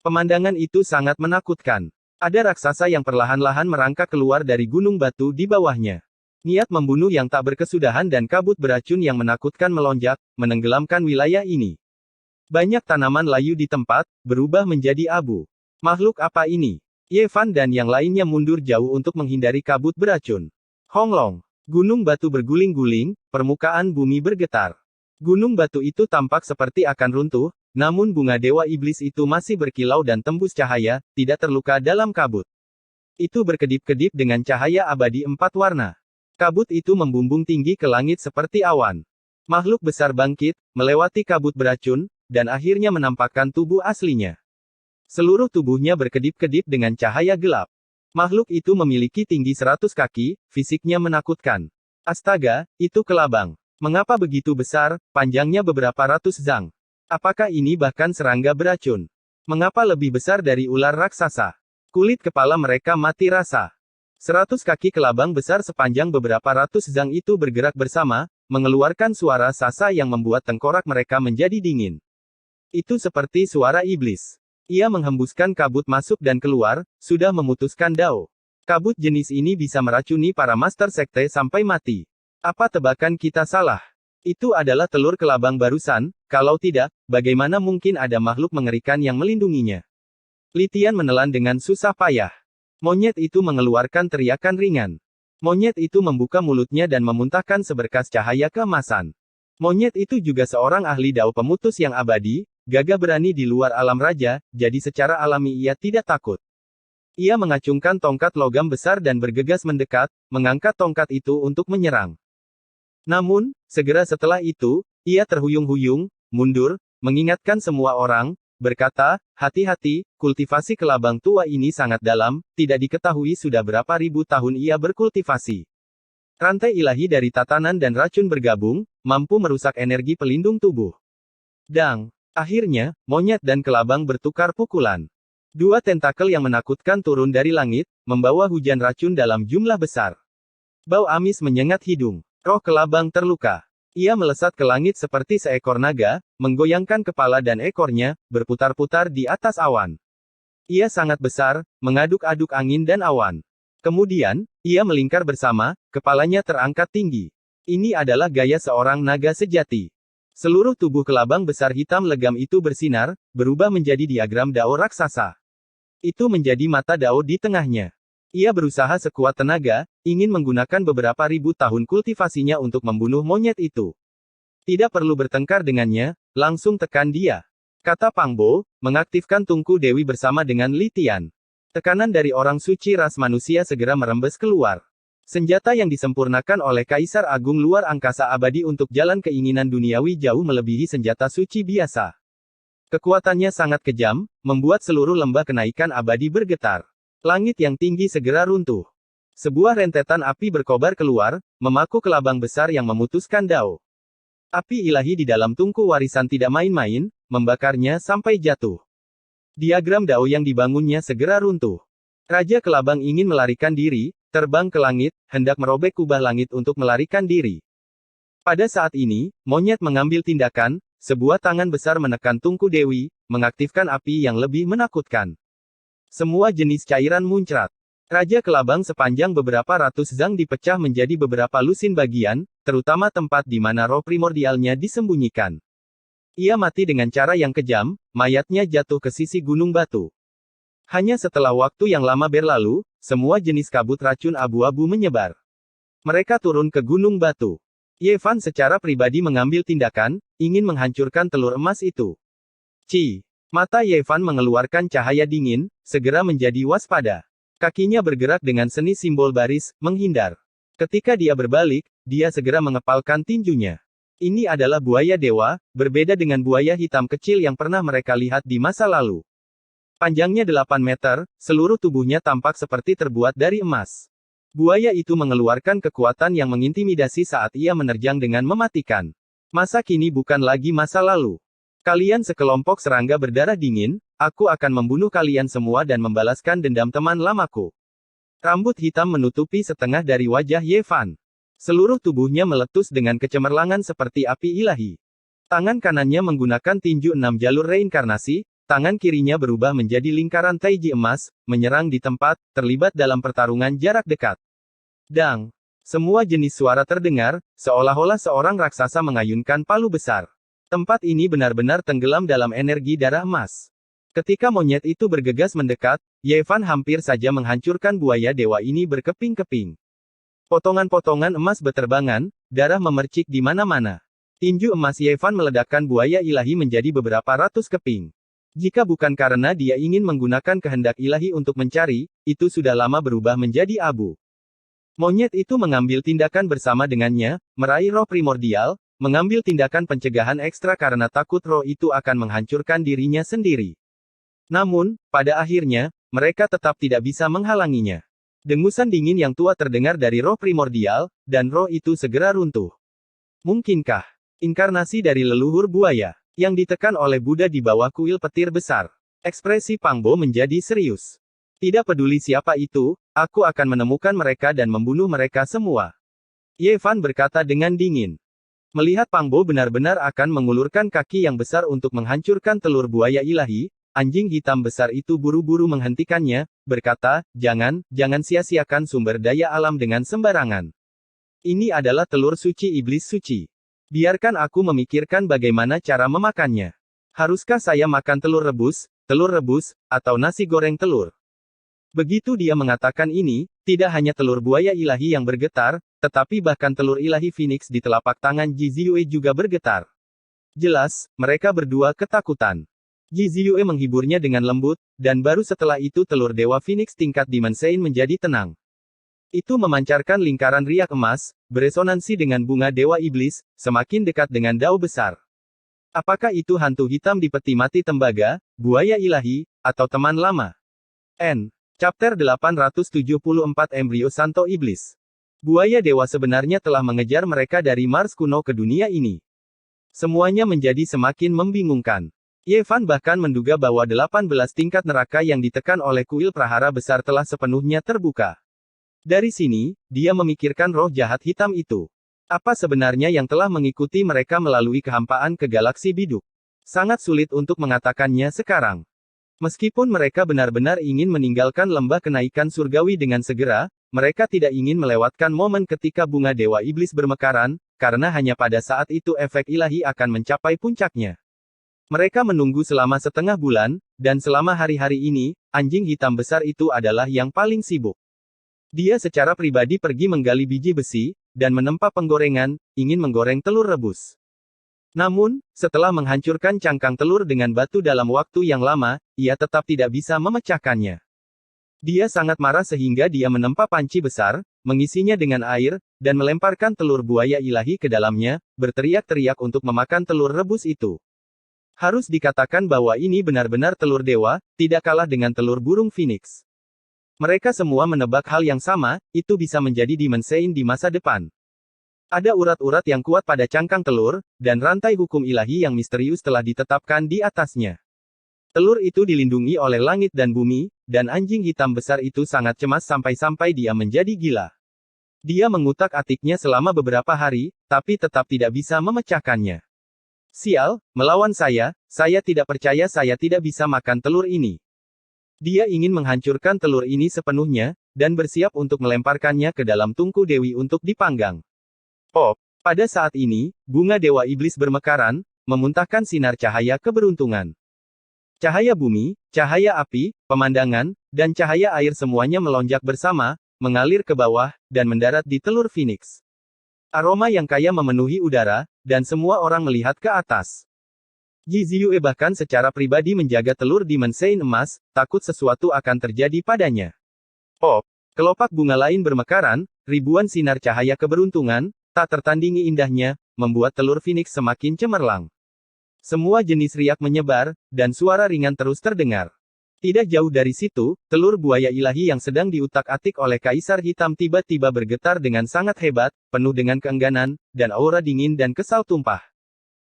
Pemandangan itu sangat menakutkan. Ada raksasa yang perlahan-lahan merangkak keluar dari gunung batu di bawahnya. Niat membunuh yang tak berkesudahan dan kabut beracun yang menakutkan melonjak, menenggelamkan wilayah ini. Banyak tanaman layu di tempat, berubah menjadi abu. Makhluk apa ini? Ye Fan dan yang lainnya mundur jauh untuk menghindari kabut beracun. Honglong. Gunung batu berguling-guling, permukaan bumi bergetar. Gunung batu itu tampak seperti akan runtuh, namun bunga Dewa Iblis itu masih berkilau dan tembus cahaya, tidak terluka dalam kabut. Itu berkedip-kedip dengan cahaya abadi 4 warna. Kabut itu membumbung tinggi ke langit seperti awan. Makhluk besar bangkit, melewati kabut beracun, dan akhirnya menampakkan tubuh aslinya. Seluruh tubuhnya berkedip-kedip dengan cahaya gelap. Makhluk itu memiliki tinggi 100 kaki, fisiknya menakutkan. Astaga, itu kelabang. Mengapa begitu besar, panjangnya beberapa ratus zang? Apakah ini bahkan serangga beracun? Mengapa lebih besar dari ular raksasa? Kulit kepala mereka mati rasa. 100 kaki kelabang besar sepanjang beberapa ratus zang itu bergerak bersama, mengeluarkan suara sasa yang membuat tengkorak mereka menjadi dingin. Itu seperti suara iblis. Ia menghembuskan kabut masuk dan keluar, sudah memutuskan Dao. Kabut jenis ini bisa meracuni para master sekte sampai mati. Apa tebakan kita salah? Itu adalah telur kelabang barusan, kalau tidak, bagaimana mungkin ada makhluk mengerikan yang melindunginya? Li Tian menelan dengan susah payah. Monyet itu mengeluarkan teriakan ringan. Monyet itu membuka mulutnya dan memuntahkan seberkas cahaya keemasan. Monyet itu juga seorang ahli Dao pemutus yang abadi, gagah berani di luar alam raja, jadi secara alami ia tidak takut. Ia mengacungkan tongkat logam besar dan bergegas mendekat, mengangkat tongkat itu untuk menyerang. Namun, segera setelah itu, ia terhuyung-huyung, mundur, mengingatkan semua orang, berkata, hati-hati, kultivasi kelabang tua ini sangat dalam, tidak diketahui sudah berapa ribu tahun ia berkultivasi. Rantai ilahi dari tatanan dan racun bergabung, mampu merusak energi pelindung tubuh. Dang! Akhirnya, monyet dan kelabang bertukar pukulan. Dua tentakel yang menakutkan turun dari langit, membawa hujan racun dalam jumlah besar. Bau amis menyengat hidung. Roh kelabang terluka. Ia melesat ke langit seperti seekor naga, menggoyangkan kepala dan ekornya, berputar-putar di atas awan. Ia sangat besar, mengaduk-aduk angin dan awan. Kemudian, ia melingkar bersama, kepalanya terangkat tinggi. Ini adalah gaya seorang naga sejati. Seluruh tubuh kelabang besar hitam legam itu bersinar, berubah menjadi diagram Dao raksasa. Itu menjadi mata Dao di tengahnya. Ia berusaha sekuat tenaga, ingin menggunakan beberapa ribu tahun kultivasinya untuk membunuh monyet itu. Tidak perlu bertengkar dengannya, langsung tekan dia. Kata Pang Bo, mengaktifkan tungku Dewi bersama dengan Li Tian. Tekanan dari orang suci ras manusia segera merembes keluar. Senjata yang disempurnakan oleh Kaisar Agung luar angkasa abadi untuk jalan keinginan duniawi jauh melebihi senjata suci biasa. Kekuatannya sangat kejam, membuat seluruh lembah kenaikan abadi bergetar. Langit yang tinggi segera runtuh. Sebuah rentetan api berkobar keluar, memaku kelabang besar yang memutuskan Dao. Api ilahi di dalam tungku warisan tidak main-main, membakarnya sampai jatuh. Diagram Dao yang dibangunnya segera runtuh. Raja kelabang ingin melarikan diri, terbang ke langit, hendak merobek kubah langit untuk melarikan diri. Pada saat ini, monyet mengambil tindakan, sebuah tangan besar menekan tungku Dewi, mengaktifkan api yang lebih menakutkan. Semua jenis cairan muncrat. Raja kelabang sepanjang beberapa ratus zang dipecah menjadi beberapa lusin bagian, terutama tempat di mana roh primordialnya disembunyikan. Ia mati dengan cara yang kejam, mayatnya jatuh ke sisi gunung batu. Hanya setelah waktu yang lama berlalu, semua jenis kabut racun abu-abu menyebar. Mereka turun ke gunung batu. Ye Fan secara pribadi mengambil tindakan, ingin menghancurkan telur emas itu. Mata Ye Fan mengeluarkan cahaya dingin, segera menjadi waspada. Kakinya bergerak dengan seni simbol baris, menghindar. Ketika dia berbalik, dia segera mengepalkan tinjunya. Ini adalah buaya dewa, berbeda dengan buaya hitam kecil yang pernah mereka lihat di masa lalu. Panjangnya 8 meter, seluruh tubuhnya tampak seperti terbuat dari emas. Buaya itu mengeluarkan kekuatan yang mengintimidasi saat ia menerjang dengan mematikan. Masa kini bukan lagi masa lalu. Kalian sekelompok serangga berdarah dingin, aku akan membunuh kalian semua dan membalaskan dendam teman lamaku. Rambut hitam menutupi setengah dari wajah Ye Fan. Seluruh tubuhnya meletus dengan kecemerlangan seperti api ilahi. Tangan kanannya menggunakan tinju 6 jalur reinkarnasi, tangan kirinya berubah menjadi lingkaran taiji emas, menyerang di tempat, terlibat dalam pertarungan jarak dekat. Dang! Semua jenis suara terdengar, seolah-olah seorang raksasa mengayunkan palu besar. Tempat ini benar-benar tenggelam dalam energi darah emas. Ketika monyet itu bergegas mendekat, Ye Fan hampir saja menghancurkan buaya dewa ini berkeping-keping. Potongan-potongan emas beterbangan, darah memercik di mana-mana. Tinju emas Ye Fan meledakkan buaya ilahi menjadi beberapa ratus keping. Jika bukan karena dia ingin menggunakan kehendak ilahi untuk mencari, itu sudah lama berubah menjadi abu. Monyet itu mengambil tindakan bersama dengannya, meraih roh primordial, mengambil tindakan pencegahan ekstra karena takut roh itu akan menghancurkan dirinya sendiri. Namun, pada akhirnya, mereka tetap tidak bisa menghalanginya. Dengusan dingin yang tua terdengar dari roh primordial, dan roh itu segera runtuh. Mungkinkah inkarnasi dari leluhur buaya yang ditekan oleh Buddha di bawah kuil petir besar? Ekspresi Pang Bo menjadi serius. Tidak peduli siapa itu, aku akan menemukan mereka dan membunuh mereka semua. Ye Fan berkata dengan dingin. Melihat Pang Bo benar-benar akan mengulurkan kaki yang besar untuk menghancurkan telur buaya ilahi, anjing hitam besar itu buru-buru menghentikannya, berkata, jangan sia-siakan sumber daya alam dengan sembarangan. Ini adalah telur suci iblis suci. Biarkan aku memikirkan bagaimana cara memakannya. Haruskah saya makan telur rebus, atau nasi goreng telur? Begitu dia mengatakan ini, tidak hanya telur buaya ilahi yang bergetar, tetapi bahkan telur ilahi Phoenix di telapak tangan Ji Ziyue juga bergetar. Jelas, mereka berdua ketakutan. Ji Ziyue menghiburnya dengan lembut, dan baru setelah itu telur dewa Phoenix tingkat Demon Sein menjadi tenang. Itu memancarkan lingkaran riak emas, beresonansi dengan bunga dewa iblis, semakin dekat dengan dao besar. Apakah itu hantu hitam di peti mati tembaga, buaya ilahi, atau teman lama? Chapter 874 Embrio Santo Iblis. Buaya dewa sebenarnya telah mengejar mereka dari Mars kuno ke dunia ini. Semuanya menjadi semakin membingungkan. Ye Fan bahkan menduga bahwa 18 tingkat neraka yang ditekan oleh kuil prahara besar telah sepenuhnya terbuka. Dari sini, dia memikirkan roh jahat hitam itu. Apa sebenarnya yang telah mengikuti mereka melalui kehampaan ke galaksi biduk? Sangat sulit untuk mengatakannya sekarang. Meskipun mereka benar-benar ingin meninggalkan lembah kenaikan surgawi dengan segera, mereka tidak ingin melewatkan momen ketika bunga dewa iblis bermekaran, karena hanya pada saat itu efek ilahi akan mencapai puncaknya. Mereka menunggu selama setengah bulan, dan selama hari-hari ini, anjing hitam besar itu adalah yang paling sibuk. Dia secara pribadi pergi menggali biji besi, dan menempa penggorengan, ingin menggoreng telur rebus. Namun, setelah menghancurkan cangkang telur dengan batu dalam waktu yang lama, ia tetap tidak bisa memecahkannya. Dia sangat marah sehingga dia menempa panci besar, mengisinya dengan air, dan melemparkan telur buaya ilahi ke dalamnya, berteriak-teriak untuk memakan telur rebus itu. Harus dikatakan bahwa ini benar-benar telur dewa, tidak kalah dengan telur burung Phoenix. Mereka semua menebak hal yang sama, itu bisa menjadi Demon Sein di masa depan. Ada urat-urat yang kuat pada cangkang telur, dan rantai hukum ilahi yang misterius telah ditetapkan di atasnya. Telur itu dilindungi oleh langit dan bumi, dan anjing hitam besar itu sangat cemas sampai-sampai dia menjadi gila. Dia mengutak-atiknya selama beberapa hari, tapi tetap tidak bisa memecahkannya. Sial, melawan saya tidak percaya saya tidak bisa makan telur ini. Dia ingin menghancurkan telur ini sepenuhnya, dan bersiap untuk melemparkannya ke dalam tungku dewi untuk dipanggang. Pada saat ini, bunga dewa iblis bermekaran, memuntahkan sinar cahaya keberuntungan. Cahaya bumi, cahaya api, pemandangan, dan cahaya air semuanya melonjak bersama, mengalir ke bawah, dan mendarat di telur Phoenix. Aroma yang kaya memenuhi udara, dan semua orang melihat ke atas. Ji Ziyue bahkan secara pribadi menjaga telur Demon Sein emas, takut sesuatu akan terjadi padanya. Kelopak bunga lain bermekaran, ribuan sinar cahaya keberuntungan, tak tertandingi indahnya, membuat telur Phoenix semakin cemerlang. Semua jenis riak menyebar, dan suara ringan terus terdengar. Tidak jauh dari situ, telur buaya ilahi yang sedang diutak-atik oleh Kaisar Hitam tiba-tiba bergetar dengan sangat hebat, penuh dengan keengganan, dan aura dingin dan kesal tumpah.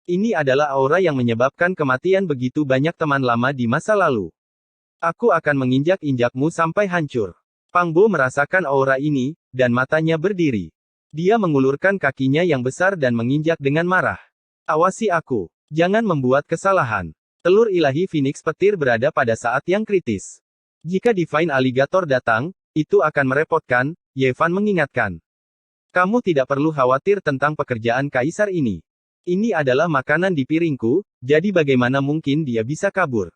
Ini adalah aura yang menyebabkan kematian begitu banyak teman lama di masa lalu. Aku akan menginjak-injakmu sampai hancur. Pang Bo merasakan aura ini, dan matanya berdiri. Dia mengulurkan kakinya yang besar dan menginjak dengan marah. Awasi aku. Jangan membuat kesalahan. Telur ilahi Phoenix petir berada pada saat yang kritis. Jika Divine Alligator datang, itu akan merepotkan, Ye Fan mengingatkan. Kamu tidak perlu khawatir tentang pekerjaan kaisar ini. Ini adalah makanan di piringku, jadi bagaimana mungkin dia bisa kabur?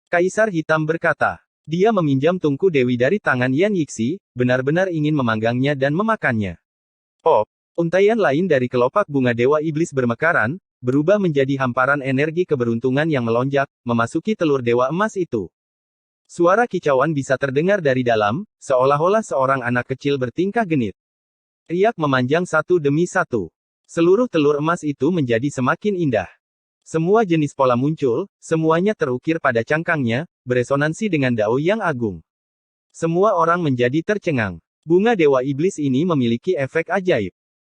Kaisar Hitam berkata. Dia meminjam tungku dewi dari tangan Yan Yixi, benar-benar ingin memanggangnya dan memakannya. Untaian lain dari kelopak bunga dewa iblis bermekaran, berubah menjadi hamparan energi keberuntungan yang melonjak, memasuki telur dewa emas itu. Suara kicauan bisa terdengar dari dalam, seolah-olah seorang anak kecil bertingkah genit. Riak memanjang satu demi satu. Seluruh telur emas itu menjadi semakin indah. Semua jenis pola muncul, semuanya terukir pada cangkangnya, beresonansi dengan dao yang agung. Semua orang menjadi tercengang. Bunga dewa iblis ini memiliki efek ajaib.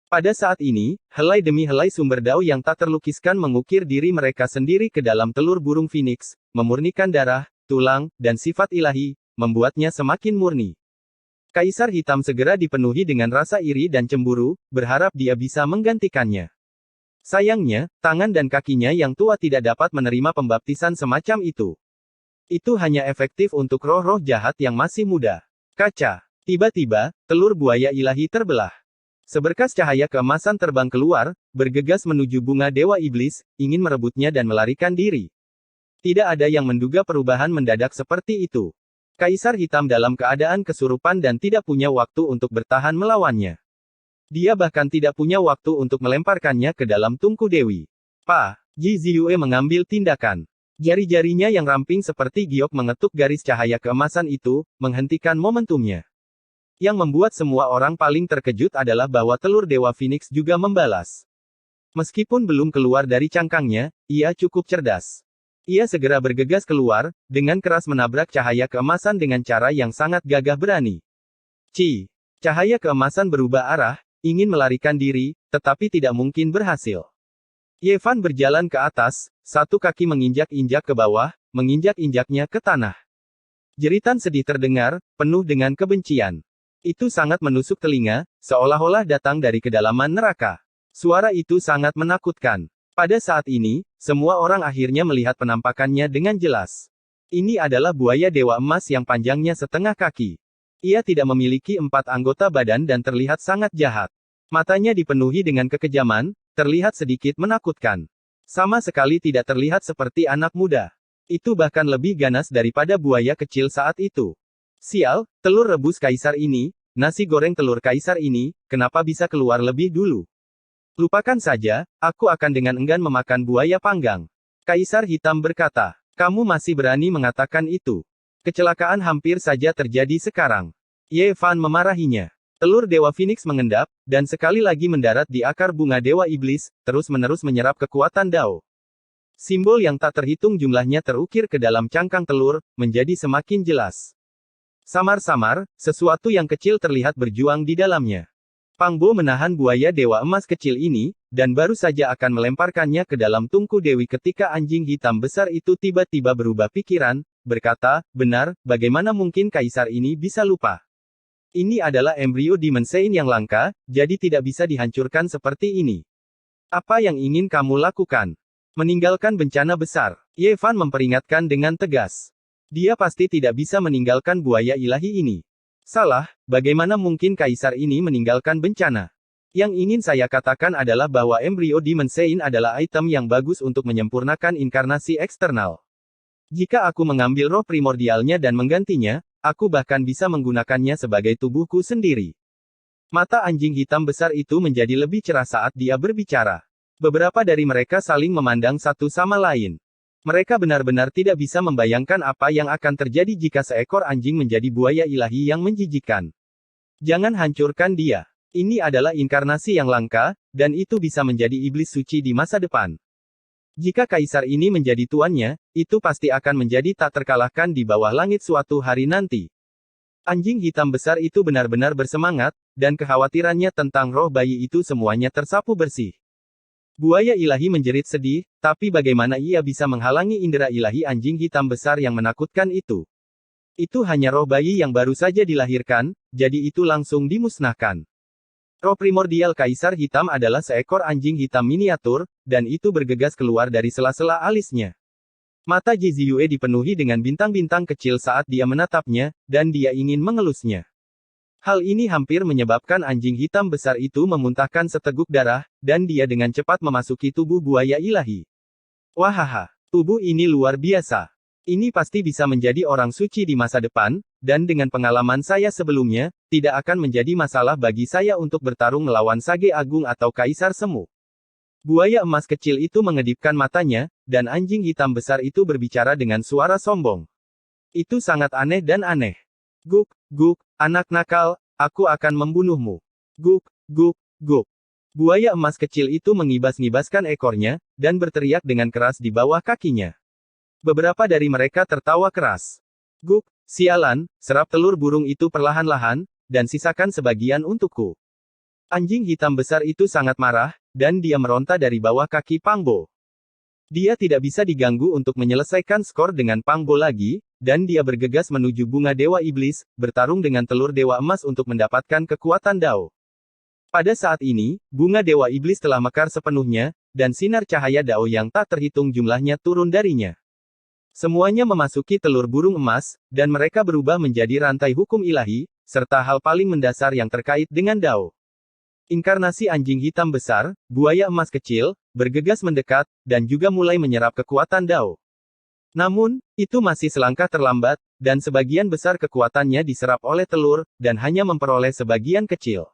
Pada saat ini, helai demi helai sumber dao yang tak terlukiskan mengukir diri mereka sendiri ke dalam telur burung Phoenix, memurnikan darah, tulang, dan sifat ilahi, membuatnya semakin murni. Kaisar Hitam segera dipenuhi dengan rasa iri dan cemburu, berharap dia bisa menggantikannya. Sayangnya, tangan dan kakinya yang tua tidak dapat menerima pembaptisan semacam itu. Itu hanya efektif untuk roh-roh jahat yang masih muda. Kaca. Tiba-tiba, telur buaya ilahi terbelah. Seberkas cahaya keemasan terbang keluar, bergegas menuju bunga dewa iblis, ingin merebutnya dan melarikan diri. Tidak ada yang menduga perubahan mendadak seperti itu. Kaisar Hitam dalam keadaan kesurupan dan tidak punya waktu untuk bertahan melawannya. Dia bahkan tidak punya waktu untuk melemparkannya ke dalam tungku dewi. Ji Ziyue mengambil tindakan. Jari-jarinya yang ramping seperti giok mengetuk garis cahaya keemasan itu, menghentikan momentumnya. Yang membuat semua orang paling terkejut adalah bahwa telur Dewa Phoenix juga membalas. Meskipun belum keluar dari cangkangnya, ia cukup cerdas. Ia segera bergegas keluar, dengan keras menabrak cahaya keemasan dengan cara yang sangat gagah berani. Cahaya keemasan berubah arah, ingin melarikan diri, tetapi tidak mungkin berhasil. Yevan berjalan ke atas, satu kaki menginjak-injak ke bawah, menginjak-injaknya ke tanah. Jeritan sedih terdengar, penuh dengan kebencian. Itu sangat menusuk telinga, seolah-olah datang dari kedalaman neraka. Suara itu sangat menakutkan. Pada saat ini, semua orang akhirnya melihat penampakannya dengan jelas. Ini adalah buaya dewa emas yang panjangnya setengah kaki. Ia tidak memiliki 4 anggota badan dan terlihat sangat jahat. Matanya dipenuhi dengan kekejaman, terlihat sedikit menakutkan. Sama sekali tidak terlihat seperti anak muda. Itu bahkan lebih ganas daripada buaya kecil saat itu. Sial, telur rebus kaisar ini, nasi goreng telur kaisar ini, kenapa bisa keluar lebih dulu? Lupakan saja, aku akan dengan enggan memakan buaya panggang. Kaisar Hitam berkata, kamu masih berani mengatakan itu. Kecelakaan hampir saja terjadi sekarang. Yevan memarahinya. Telur Dewa Phoenix mengendap, dan sekali lagi mendarat di akar bunga Dewa Iblis, terus-menerus menyerap kekuatan Dao. Simbol yang tak terhitung jumlahnya terukir ke dalam cangkang telur, menjadi semakin jelas. Samar-samar, sesuatu yang kecil terlihat berjuang di dalamnya. Pangbo menahan buaya dewa emas kecil ini, dan baru saja akan melemparkannya ke dalam tungku dewi ketika anjing hitam besar itu tiba-tiba berubah pikiran, berkata, benar, bagaimana mungkin kaisar ini bisa lupa? Ini adalah embrio Demon Sein yang langka, jadi tidak bisa dihancurkan seperti ini. Apa yang ingin kamu lakukan? Meninggalkan bencana besar. Yevan memperingatkan dengan tegas. Dia pasti tidak bisa meninggalkan buaya ilahi ini. Salah, bagaimana mungkin kaisar ini meninggalkan bencana? Yang ingin saya katakan adalah bahwa embrio Demon Sein adalah item yang bagus untuk menyempurnakan inkarnasi eksternal. Jika aku mengambil roh primordialnya dan menggantinya, aku bahkan bisa menggunakannya sebagai tubuhku sendiri. Mata anjing hitam besar itu menjadi lebih cerah saat dia berbicara. Beberapa dari mereka saling memandang satu sama lain. Mereka benar-benar tidak bisa membayangkan apa yang akan terjadi jika seekor anjing menjadi buaya ilahi yang menjijikkan. Jangan hancurkan dia. Ini adalah inkarnasi yang langka, dan itu bisa menjadi iblis suci di masa depan. Jika kaisar ini menjadi tuannya, itu pasti akan menjadi tak terkalahkan di bawah langit suatu hari nanti. Anjing hitam besar itu benar-benar bersemangat, dan kekhawatirannya tentang roh bayi itu semuanya tersapu bersih. Buaya ilahi menjerit sedih, tapi bagaimana ia bisa menghalangi indera ilahi anjing hitam besar yang menakutkan itu? Itu hanya roh bayi yang baru saja dilahirkan, jadi itu langsung dimusnahkan. Roh primordial Kaisar Hitam adalah seekor anjing hitam miniatur, dan itu bergegas keluar dari sela-sela alisnya. Mata Ji Ziyue dipenuhi dengan bintang-bintang kecil saat dia menatapnya, dan dia ingin mengelusnya. Hal ini hampir menyebabkan anjing hitam besar itu memuntahkan seteguk darah, dan dia dengan cepat memasuki tubuh buaya ilahi. Wahaha, tubuh ini luar biasa. Ini pasti bisa menjadi orang suci di masa depan, dan dengan pengalaman saya sebelumnya, tidak akan menjadi masalah bagi saya untuk bertarung melawan Sage Agung atau Kaisar Semu. Buaya emas kecil itu mengedipkan matanya, dan anjing hitam besar itu berbicara dengan suara sombong. Itu sangat aneh dan aneh. Guk, guk, anak nakal, aku akan membunuhmu. Guk, guk, guk. Buaya emas kecil itu mengibas-ngibaskan ekornya, dan berteriak dengan keras di bawah kakinya. Beberapa dari mereka tertawa keras. Guk, sialan, serap telur burung itu perlahan-lahan, dan sisakan sebagian untukku. Anjing hitam besar itu sangat marah, dan dia meronta dari bawah kaki Pangbo. Dia tidak bisa diganggu untuk menyelesaikan skor dengan Pangbo lagi, dan dia bergegas menuju bunga Dewa Iblis, bertarung dengan telur Dewa Emas untuk mendapatkan kekuatan Dao. Pada saat ini, bunga Dewa Iblis telah mekar sepenuhnya, dan sinar cahaya Dao yang tak terhitung jumlahnya turun darinya. Semuanya memasuki telur burung emas, dan mereka berubah menjadi rantai hukum ilahi, serta hal paling mendasar yang terkait dengan Dao. Inkarnasi anjing hitam besar, buaya emas kecil, bergegas mendekat, dan juga mulai menyerap kekuatan Dao. Namun, itu masih selangkah terlambat, dan sebagian besar kekuatannya diserap oleh telur, dan hanya memperoleh sebagian kecil.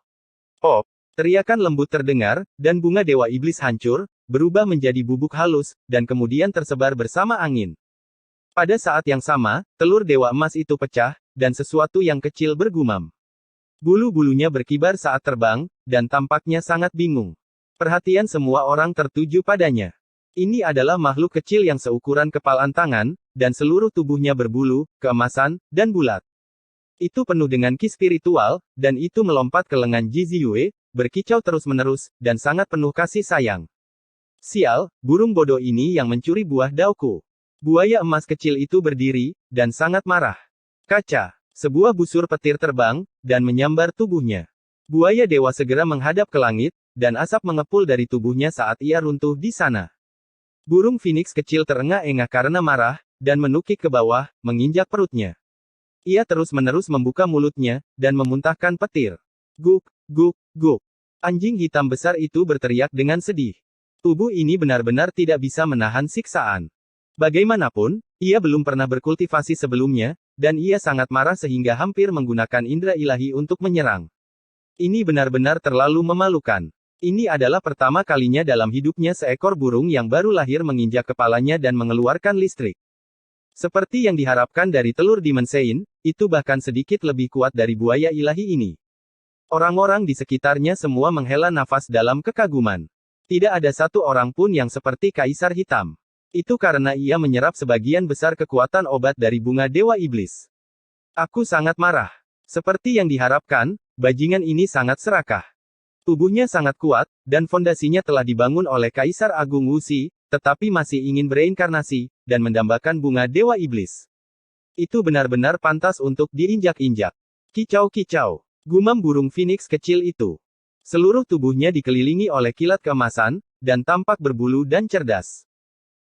Pop! Teriakan lembut terdengar, dan bunga Dewa Iblis hancur, berubah menjadi bubuk halus, dan kemudian tersebar bersama angin. Pada saat yang sama, telur Dewa Emas itu pecah, dan sesuatu yang kecil bergumam. Bulu-bulunya berkibar saat terbang, dan tampaknya sangat bingung. Perhatian semua orang tertuju padanya. Ini adalah makhluk kecil yang seukuran kepalan tangan, dan seluruh tubuhnya berbulu, keemasan, dan bulat. Itu penuh dengan ki spiritual, dan itu melompat ke lengan Ji Ziyue, berkicau terus-menerus, dan sangat penuh kasih sayang. Sial, burung bodoh ini yang mencuri buah daoku. Buaya emas kecil itu berdiri, dan sangat marah. Kaca. Sebuah busur petir terbang, dan menyambar tubuhnya. Buaya dewa segera menghadap ke langit, dan asap mengepul dari tubuhnya saat ia runtuh di sana. Burung Phoenix kecil terengah-engah karena marah, dan menukik ke bawah, menginjak perutnya. Ia terus-menerus membuka mulutnya, dan memuntahkan petir. Guk, guk, guk. Anjing hitam besar itu berteriak dengan sedih. Tubuh ini benar-benar tidak bisa menahan siksaan. Bagaimanapun, ia belum pernah berkultivasi sebelumnya, dan ia sangat marah sehingga hampir menggunakan indera ilahi untuk menyerang. Ini benar-benar terlalu memalukan. Ini adalah pertama kalinya dalam hidupnya seekor burung yang baru lahir menginjak kepalanya dan mengeluarkan listrik. Seperti yang diharapkan dari telur Demon Sein, itu bahkan sedikit lebih kuat dari buaya ilahi ini. Orang-orang di sekitarnya semua menghela nafas dalam kekaguman. Tidak ada satu orang pun yang seperti Kaisar Hitam. Itu karena ia menyerap sebagian besar kekuatan obat dari bunga Dewa Iblis. Aku sangat marah. Seperti yang diharapkan, bajingan ini sangat serakah. Tubuhnya sangat kuat, dan fondasinya telah dibangun oleh Kaisar Agung Wuxi, tetapi masih ingin bereinkarnasi, dan mendambakan bunga Dewa Iblis. Itu benar-benar pantas untuk diinjak-injak. Kicau-kicau. Gumam burung Phoenix kecil itu. Seluruh tubuhnya dikelilingi oleh kilat keemasan, dan tampak berbulu dan cerdas.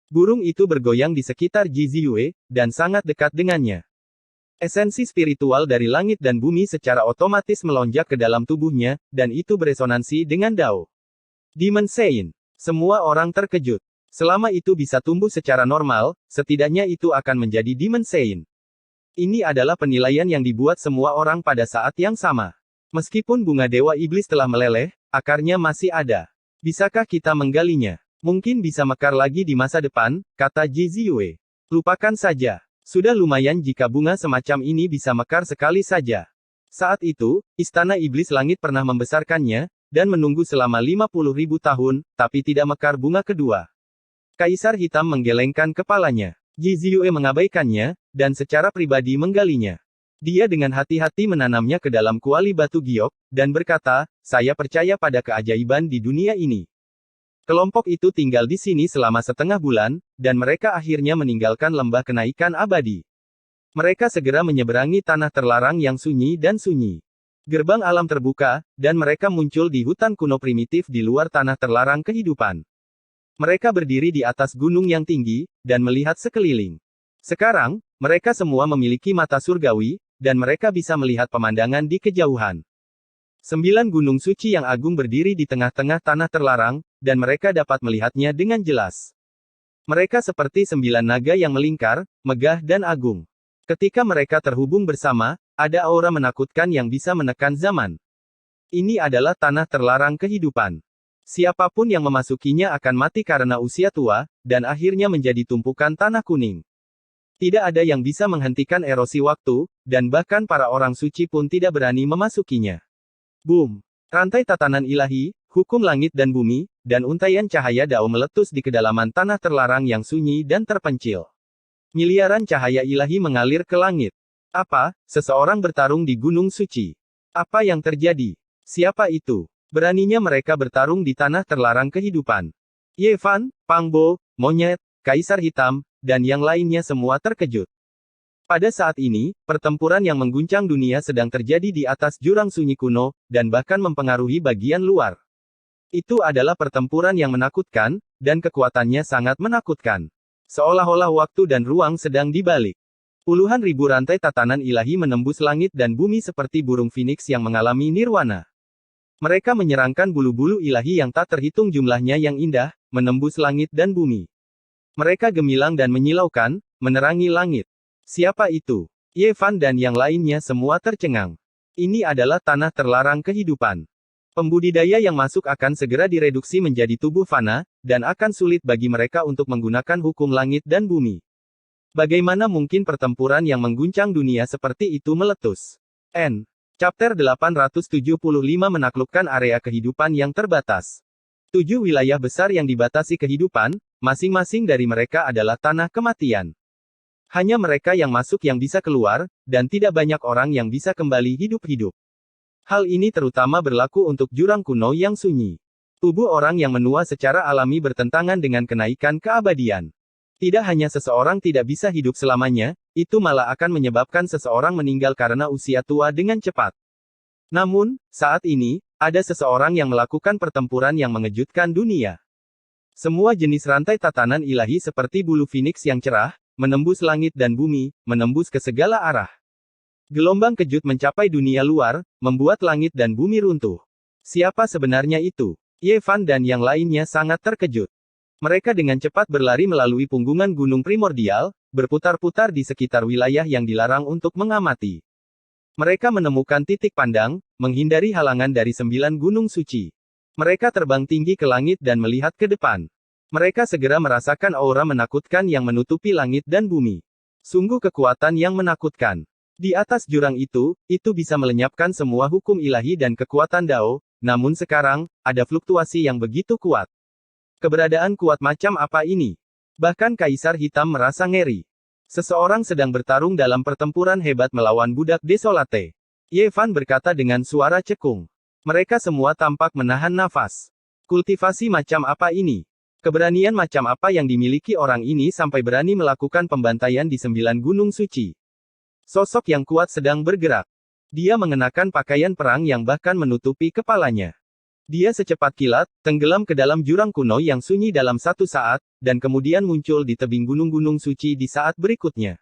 Burung itu bergoyang di sekitar Ji Ziyue, dan sangat dekat dengannya. Esensi spiritual dari langit dan bumi secara otomatis melonjak ke dalam tubuhnya, dan itu beresonansi dengan Dao. Demon Sein. Semua orang terkejut. Selama itu bisa tumbuh secara normal, setidaknya itu akan menjadi Demon Sein. Ini adalah penilaian yang dibuat semua orang pada saat yang sama. Meskipun bunga Dewa Iblis telah meleleh, akarnya masih ada. Bisakah kita menggalinya? Mungkin bisa mekar lagi di masa depan, kata Ji Ziyue. Lupakan saja. Sudah lumayan jika bunga semacam ini bisa mekar sekali saja. Saat itu, Istana Iblis Langit pernah membesarkannya, dan menunggu selama 50.000 tahun, tapi tidak mekar bunga kedua. Kaisar Hitam menggelengkan kepalanya. Ji Ziyue mengabaikannya, dan secara pribadi menggalinya. Dia dengan hati-hati menanamnya ke dalam kuali batu giok, dan berkata, saya percaya pada keajaiban di dunia ini. Kelompok itu tinggal di sini selama setengah bulan, dan mereka akhirnya meninggalkan lembah kenaikan abadi. Mereka segera menyeberangi tanah terlarang yang sunyi dan sunyi. Gerbang alam terbuka, dan mereka muncul di hutan kuno primitif di luar tanah terlarang kehidupan. Mereka berdiri di atas gunung yang tinggi, dan melihat sekeliling. Sekarang, mereka semua memiliki mata surgawi, dan mereka bisa melihat pemandangan di kejauhan. 9 gunung suci yang agung berdiri di tengah-tengah tanah terlarang, dan mereka dapat melihatnya dengan jelas. Mereka seperti 9 naga yang melingkar, megah dan agung. Ketika mereka terhubung bersama, ada aura menakutkan yang bisa menekan zaman. Ini adalah tanah terlarang kehidupan. Siapapun yang memasukinya akan mati karena usia tua, dan akhirnya menjadi tumpukan tanah kuning. Tidak ada yang bisa menghentikan erosi waktu, dan bahkan para orang suci pun tidak berani memasukinya. Boom! Rantai tatanan ilahi, hukum langit dan bumi, dan untaian cahaya Dao meletus di kedalaman tanah terlarang yang sunyi dan terpencil. Miliaran cahaya ilahi mengalir ke langit. Apa? Seseorang bertarung di gunung suci. Apa yang terjadi? Siapa itu? Beraninya mereka bertarung di tanah terlarang kehidupan. Ye Fan, Pang Bo, Monyet, Kaisar Hitam, dan yang lainnya semua terkejut. Pada saat ini, pertempuran yang mengguncang dunia sedang terjadi di atas jurang sunyi kuno, dan bahkan mempengaruhi bagian luar. Itu adalah pertempuran yang menakutkan, dan kekuatannya sangat menakutkan. Seolah-olah waktu dan ruang sedang dibalik. Puluhan ribu rantai tatanan ilahi menembus langit dan bumi seperti burung phoenix yang mengalami nirwana. Mereka menyerangkan bulu-bulu ilahi yang tak terhitung jumlahnya yang indah, menembus langit dan bumi. Mereka gemilang dan menyilaukan, menerangi langit. Siapa itu? Ye Fan dan yang lainnya semua tercengang. Ini adalah tanah terlarang kehidupan. Pembudidaya yang masuk akan segera direduksi menjadi tubuh fana, dan akan sulit bagi mereka untuk menggunakan hukum langit dan bumi. Bagaimana mungkin pertempuran yang mengguncang dunia seperti itu meletus? Chapter 875 menaklukkan area kehidupan yang terbatas. 7 wilayah besar yang dibatasi kehidupan, masing-masing dari mereka adalah tanah kematian. Hanya mereka yang masuk yang bisa keluar, dan tidak banyak orang yang bisa kembali hidup-hidup. Hal ini terutama berlaku untuk jurang kuno yang sunyi. Tubuh orang yang menua secara alami bertentangan dengan kenaikan keabadian. Tidak hanya seseorang tidak bisa hidup selamanya, itu malah akan menyebabkan seseorang meninggal karena usia tua dengan cepat. Namun, saat ini, ada seseorang yang melakukan pertempuran yang mengejutkan dunia. Semua jenis rantai tatanan ilahi seperti bulu phoenix yang cerah, menembus langit dan bumi, menembus ke segala arah. Gelombang kejut mencapai dunia luar, membuat langit dan bumi runtuh. Siapa sebenarnya itu? Ye Fan dan yang lainnya sangat terkejut. Mereka dengan cepat berlari melalui punggungan gunung primordial, berputar-putar di sekitar wilayah yang dilarang untuk mengamati. Mereka menemukan titik pandang, menghindari halangan dari 9 gunung suci. Mereka terbang tinggi ke langit dan melihat ke depan. Mereka segera merasakan aura menakutkan yang menutupi langit dan bumi. Sungguh kekuatan yang menakutkan. Di atas jurang itu bisa melenyapkan semua hukum ilahi dan kekuatan Dao, namun sekarang, ada fluktuasi yang begitu kuat. Keberadaan kuat macam apa ini? Bahkan Kaisar Hitam merasa ngeri. Seseorang sedang bertarung dalam pertempuran hebat melawan budak desolate. Ye Fan berkata dengan suara cekung. Mereka semua tampak menahan nafas. Kultivasi macam apa ini? Keberanian macam apa yang dimiliki orang ini sampai berani melakukan pembantaian di 9 gunung suci? Sosok yang kuat sedang bergerak. Dia mengenakan pakaian perang yang bahkan menutupi kepalanya. Dia secepat kilat, tenggelam ke dalam jurang kuno yang sunyi dalam satu saat, dan kemudian muncul di tebing gunung-gunung suci di saat berikutnya.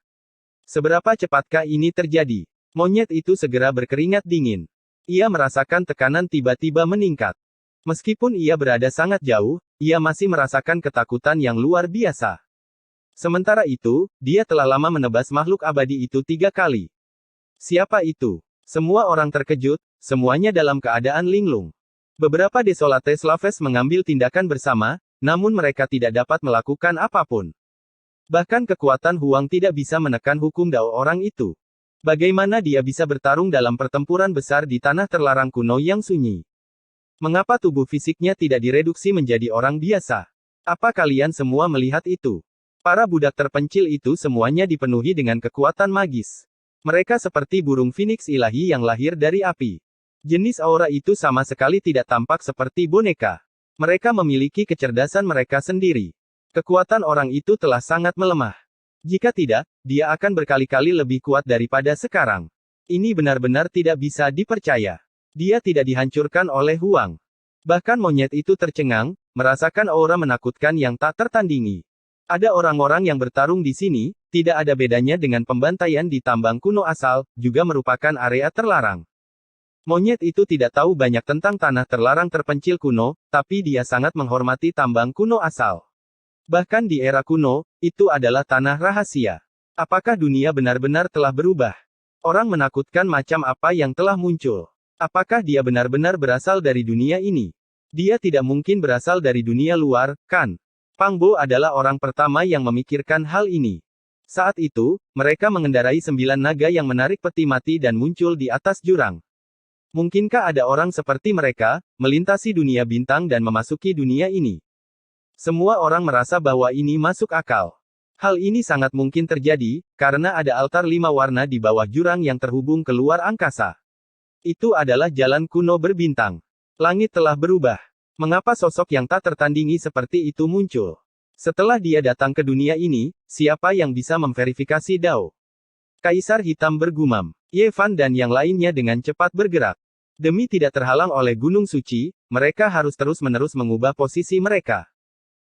Seberapa cepatkah ini terjadi? Monyet itu segera berkeringat dingin. Ia merasakan tekanan tiba-tiba meningkat. Meskipun ia berada sangat jauh, ia masih merasakan ketakutan yang luar biasa. Sementara itu, dia telah lama menebas makhluk abadi itu 3 kali. Siapa itu? Semua orang terkejut, semuanya dalam keadaan linglung. Beberapa desolate slaves mengambil tindakan bersama, namun mereka tidak dapat melakukan apapun. Bahkan kekuatan Huang tidak bisa menekan hukum Dao orang itu. Bagaimana dia bisa bertarung dalam pertempuran besar di tanah terlarang kuno yang sunyi? Mengapa tubuh fisiknya tidak direduksi menjadi orang biasa? Apa kalian semua melihat itu? Para budak terpencil itu semuanya dipenuhi dengan kekuatan magis. Mereka seperti burung phoenix ilahi yang lahir dari api. Jenis aura itu sama sekali tidak tampak seperti boneka. Mereka memiliki kecerdasan mereka sendiri. Kekuatan orang itu telah sangat melemah. Jika tidak, dia akan berkali-kali lebih kuat daripada sekarang. Ini benar-benar tidak bisa dipercaya. Dia tidak dihancurkan oleh Huang. Bahkan monyet itu tercengang, merasakan aura menakutkan yang tak tertandingi. Ada orang-orang yang bertarung di sini, tidak ada bedanya dengan pembantaian di tambang kuno asal, juga merupakan area terlarang. Monyet itu tidak tahu banyak tentang tanah terlarang terpencil kuno, tapi dia sangat menghormati tambang kuno asal. Bahkan di era kuno, itu adalah tanah rahasia. Apakah dunia benar-benar telah berubah? Orang menakutkan macam apa yang telah muncul? Apakah dia benar-benar berasal dari dunia ini? Dia tidak mungkin berasal dari dunia luar, kan? Pang Bo adalah orang pertama yang memikirkan hal ini. Saat itu, mereka mengendarai 9 naga yang menarik peti mati dan muncul di atas jurang. Mungkinkah ada orang seperti mereka, melintasi dunia bintang dan memasuki dunia ini? Semua orang merasa bahwa ini masuk akal. Hal ini sangat mungkin terjadi, karena ada altar 5 warna di bawah jurang yang terhubung ke luar angkasa. Itu adalah jalan kuno berbintang. Langit telah berubah. Mengapa sosok yang tak tertandingi seperti itu muncul? Setelah dia datang ke dunia ini, siapa yang bisa memverifikasi Dao? Kaisar Hitam bergumam. Ye Fan dan yang lainnya dengan cepat bergerak. Demi tidak terhalang oleh gunung suci, mereka harus terus-menerus mengubah posisi mereka.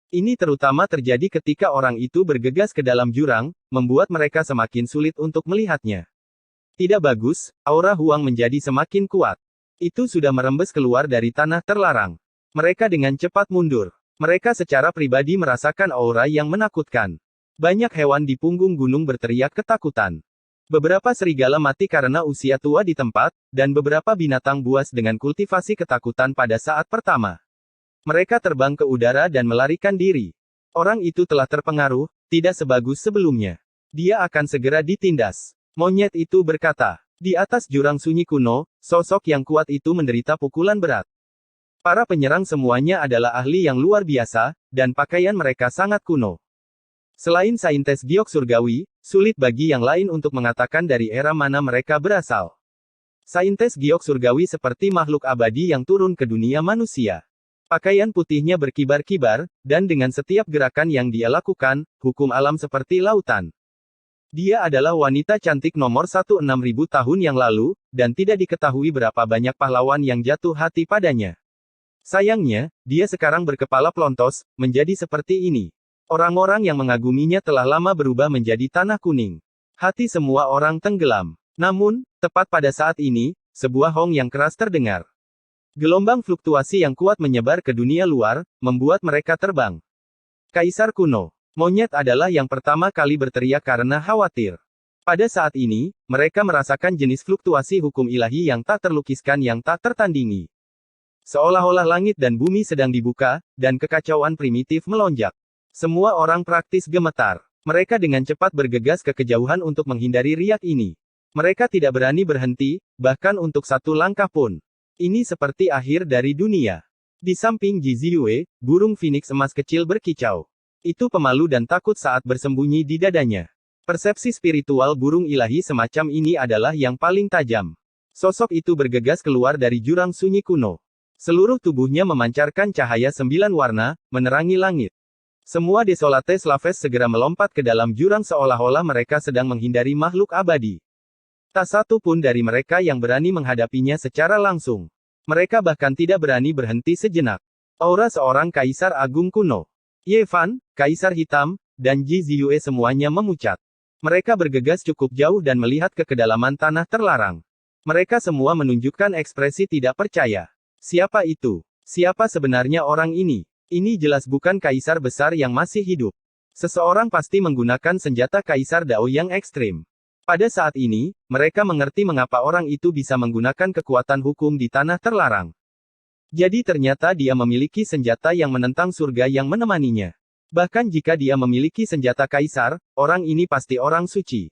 Ini terutama terjadi ketika orang itu bergegas ke dalam jurang, membuat mereka semakin sulit untuk melihatnya. Tidak bagus, aura Huang menjadi semakin kuat. Itu sudah merembes keluar dari tanah terlarang. Mereka dengan cepat mundur. Mereka secara pribadi merasakan aura yang menakutkan. Banyak hewan di punggung gunung berteriak ketakutan. Beberapa serigala mati karena usia tua di tempat, dan beberapa binatang buas dengan kultivasi ketakutan pada saat pertama. Mereka terbang ke udara dan melarikan diri. Orang itu telah terpengaruh, tidak sebagus sebelumnya. Dia akan segera ditindas. Monyet itu berkata. Di atas jurang sunyi kuno, sosok yang kuat itu menderita pukulan berat. Para penyerang semuanya adalah ahli yang luar biasa, dan pakaian mereka sangat kuno. Selain saintes giok surgawi, sulit bagi yang lain untuk mengatakan dari era mana mereka berasal. Saintes giok surgawi seperti makhluk abadi yang turun ke dunia manusia. Pakaian putihnya berkibar-kibar, dan dengan setiap gerakan yang dia lakukan, hukum alam seperti lautan. Dia adalah wanita cantik nomor 1 6.000 tahun yang lalu, dan tidak diketahui berapa banyak pahlawan yang jatuh hati padanya. Sayangnya, dia sekarang berkepala plontos, menjadi seperti ini. Orang-orang yang mengaguminya telah lama berubah menjadi tanah kuning. Hati semua orang tenggelam. Namun, tepat pada saat ini, sebuah hong yang keras terdengar. Gelombang fluktuasi yang kuat menyebar ke dunia luar, membuat mereka terbang. Kaisar kuno. Monyet adalah yang pertama kali berteriak karena khawatir. Pada saat ini, mereka merasakan jenis fluktuasi hukum ilahi yang tak terlukiskan yang tak tertandingi. Seolah-olah langit dan bumi sedang dibuka, dan kekacauan primitif melonjak. Semua orang praktis gemetar. Mereka dengan cepat bergegas ke kejauhan untuk menghindari riak ini. Mereka tidak berani berhenti, bahkan untuk satu langkah pun. Ini seperti akhir dari dunia. Di samping Ji Ziyue, burung phoenix emas kecil berkicau. Itu pemalu dan takut saat bersembunyi di dadanya. Persepsi spiritual burung ilahi semacam ini adalah yang paling tajam. Sosok itu bergegas keluar dari jurang sunyi kuno. Seluruh tubuhnya memancarkan cahaya 9 warna, menerangi langit. Semua Desolates Laves segera melompat ke dalam jurang seolah-olah mereka sedang menghindari makhluk abadi. Tak satu pun dari mereka yang berani menghadapinya secara langsung. Mereka bahkan tidak berani berhenti sejenak. Aura seorang kaisar agung kuno. Ye Fan, kaisar hitam, dan Ji Ziyue semuanya memucat. Mereka bergegas cukup jauh dan melihat ke kedalaman tanah terlarang. Mereka semua menunjukkan ekspresi tidak percaya. Siapa itu? Siapa sebenarnya orang ini? Ini jelas bukan kaisar besar yang masih hidup. Seseorang pasti menggunakan senjata kaisar Dao yang ekstrim. Pada saat ini, mereka mengerti mengapa orang itu bisa menggunakan kekuatan hukum di tanah terlarang. Jadi ternyata dia memiliki senjata yang menentang surga yang menemaninya. Bahkan jika dia memiliki senjata kaisar, orang ini pasti orang suci.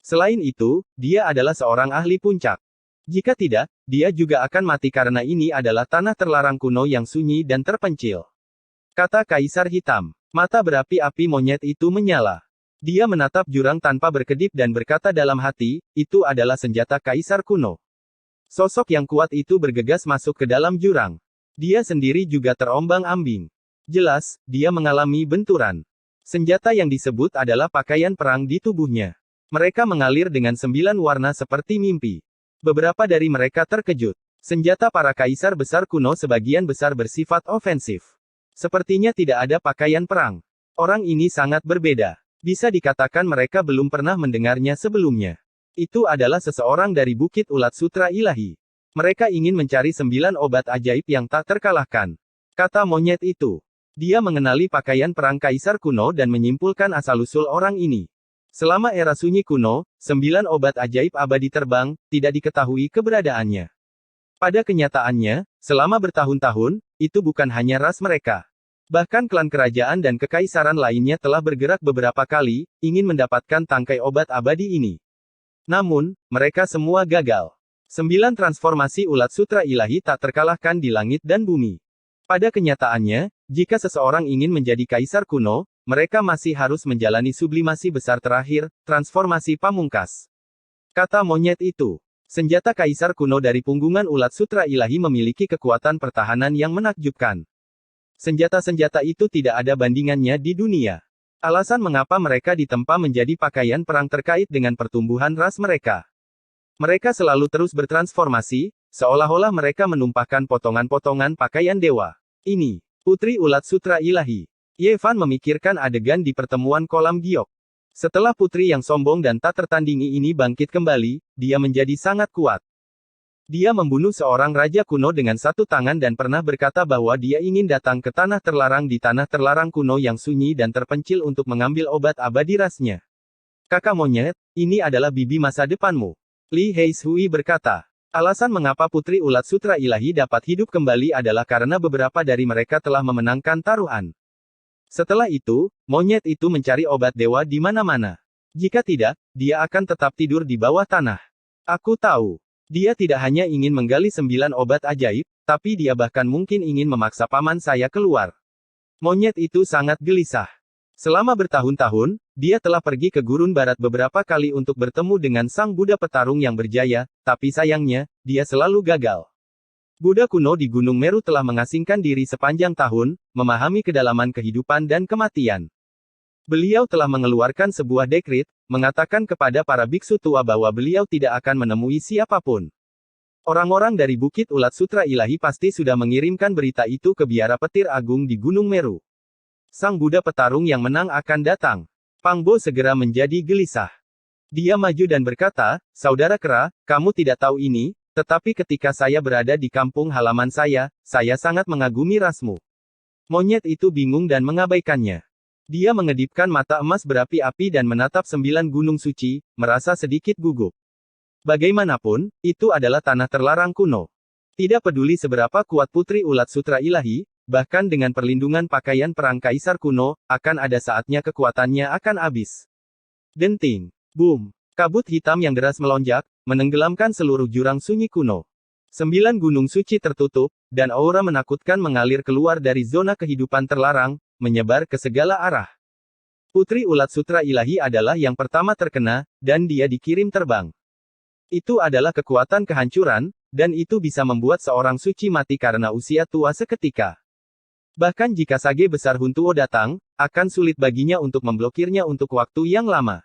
Selain itu, dia adalah seorang ahli puncak. Jika tidak, dia juga akan mati karena ini adalah tanah terlarang kuno yang sunyi dan terpencil. Kata Kaisar Hitam. Mata berapi-api monyet itu menyala. Dia menatap jurang tanpa berkedip dan berkata dalam hati, itu adalah senjata kaisar kuno. Sosok yang kuat itu bergegas masuk ke dalam jurang. Dia sendiri juga terombang-ambing. Jelas, dia mengalami benturan. Senjata yang disebut adalah pakaian perang di tubuhnya. Mereka mengalir dengan 9 warna seperti mimpi. Beberapa dari mereka terkejut. Senjata para kaisar besar kuno sebagian besar bersifat ofensif. Sepertinya tidak ada pakaian perang. Orang ini sangat berbeda. Bisa dikatakan mereka belum pernah mendengarnya sebelumnya. Itu adalah seseorang dari Bukit Ulat Sutra Ilahi. Mereka ingin mencari 9 obat ajaib yang tak terkalahkan. Kata monyet itu. Dia mengenali pakaian perang kaisar kuno dan menyimpulkan asal-usul orang ini. Selama era sunyi kuno, 9 obat ajaib abadi terbang, tidak diketahui keberadaannya. Pada kenyataannya, selama bertahun-tahun, itu bukan hanya ras mereka. Bahkan klan kerajaan dan kekaisaran lainnya telah bergerak beberapa kali, ingin mendapatkan tangkai obat abadi ini. Namun, mereka semua gagal. 9 transformasi ulat sutra ilahi tak terkalahkan di langit dan bumi. Pada kenyataannya, jika seseorang ingin menjadi kaisar kuno, mereka masih harus menjalani sublimasi besar terakhir, transformasi pamungkas. Kata monyet itu. Senjata kaisar kuno dari punggungan ulat sutra ilahi memiliki kekuatan pertahanan yang menakjubkan. Senjata-senjata itu tidak ada bandingannya di dunia. Alasan mengapa mereka ditempa menjadi pakaian perang terkait dengan pertumbuhan ras mereka. Mereka selalu terus bertransformasi, seolah-olah mereka menumpahkan potongan-potongan pakaian dewa. Ini, Putri Ulat Sutra Ilahi. Ye Fan memikirkan adegan di pertemuan kolam giok. Setelah putri yang sombong dan tak tertandingi ini bangkit kembali, dia menjadi sangat kuat. Dia membunuh seorang raja kuno dengan satu tangan dan pernah berkata bahwa dia ingin datang ke tanah terlarang di tanah terlarang kuno yang sunyi dan terpencil untuk mengambil obat abadi rasnya. Kakak monyet, ini adalah bibi masa depanmu. Li Heishui berkata. Alasan mengapa Putri Ulat Sutra Ilahi dapat hidup kembali adalah karena beberapa dari mereka telah memenangkan taruhan. Setelah itu, monyet itu mencari obat dewa di mana-mana. Jika tidak, dia akan tetap tidur di bawah tanah. Aku tahu. Dia tidak hanya ingin menggali 9 obat ajaib, tapi dia bahkan mungkin ingin memaksa paman saya keluar. Monyet itu sangat gelisah. Selama bertahun-tahun, dia telah pergi ke gurun barat beberapa kali untuk bertemu dengan sang Buddha petarung yang berjaya, tapi sayangnya, dia selalu gagal. Buddha kuno di Gunung Meru telah mengasingkan diri sepanjang tahun, memahami kedalaman kehidupan dan kematian. Beliau telah mengeluarkan sebuah dekrit, mengatakan kepada para biksu tua bahwa beliau tidak akan menemui siapapun. Orang-orang dari Bukit Ulat Sutra Ilahi pasti sudah mengirimkan berita itu ke biara petir agung di Gunung Meru. Sang Buddha petarung yang menang akan datang. Pang Bo segera menjadi gelisah. Dia maju dan berkata, "Saudara kera, kamu tidak tahu ini, tetapi ketika saya berada di kampung halaman saya sangat mengagumi rasmu." Monyet itu bingung dan mengabaikannya. Dia mengedipkan mata emas berapi-api dan menatap 9 gunung suci, merasa sedikit gugup. Bagaimanapun, itu adalah tanah terlarang kuno. Tidak peduli seberapa kuat Putri Ulat Sutra Ilahi, bahkan dengan perlindungan pakaian perang kaisar kuno, akan ada saatnya kekuatannya akan habis. Denting. Boom. Kabut hitam yang deras melonjak, menenggelamkan seluruh jurang sunyi kuno. 9 gunung suci tertutup, dan aura menakutkan mengalir keluar dari zona kehidupan terlarang, menyebar ke segala arah. Putri Ulat Sutra Ilahi adalah yang pertama terkena, dan dia dikirim terbang. Itu adalah kekuatan kehancuran, dan itu bisa membuat seorang suci mati karena usia tua seketika. Bahkan jika Sage Besar Huntuo datang, akan sulit baginya untuk memblokirnya untuk waktu yang lama.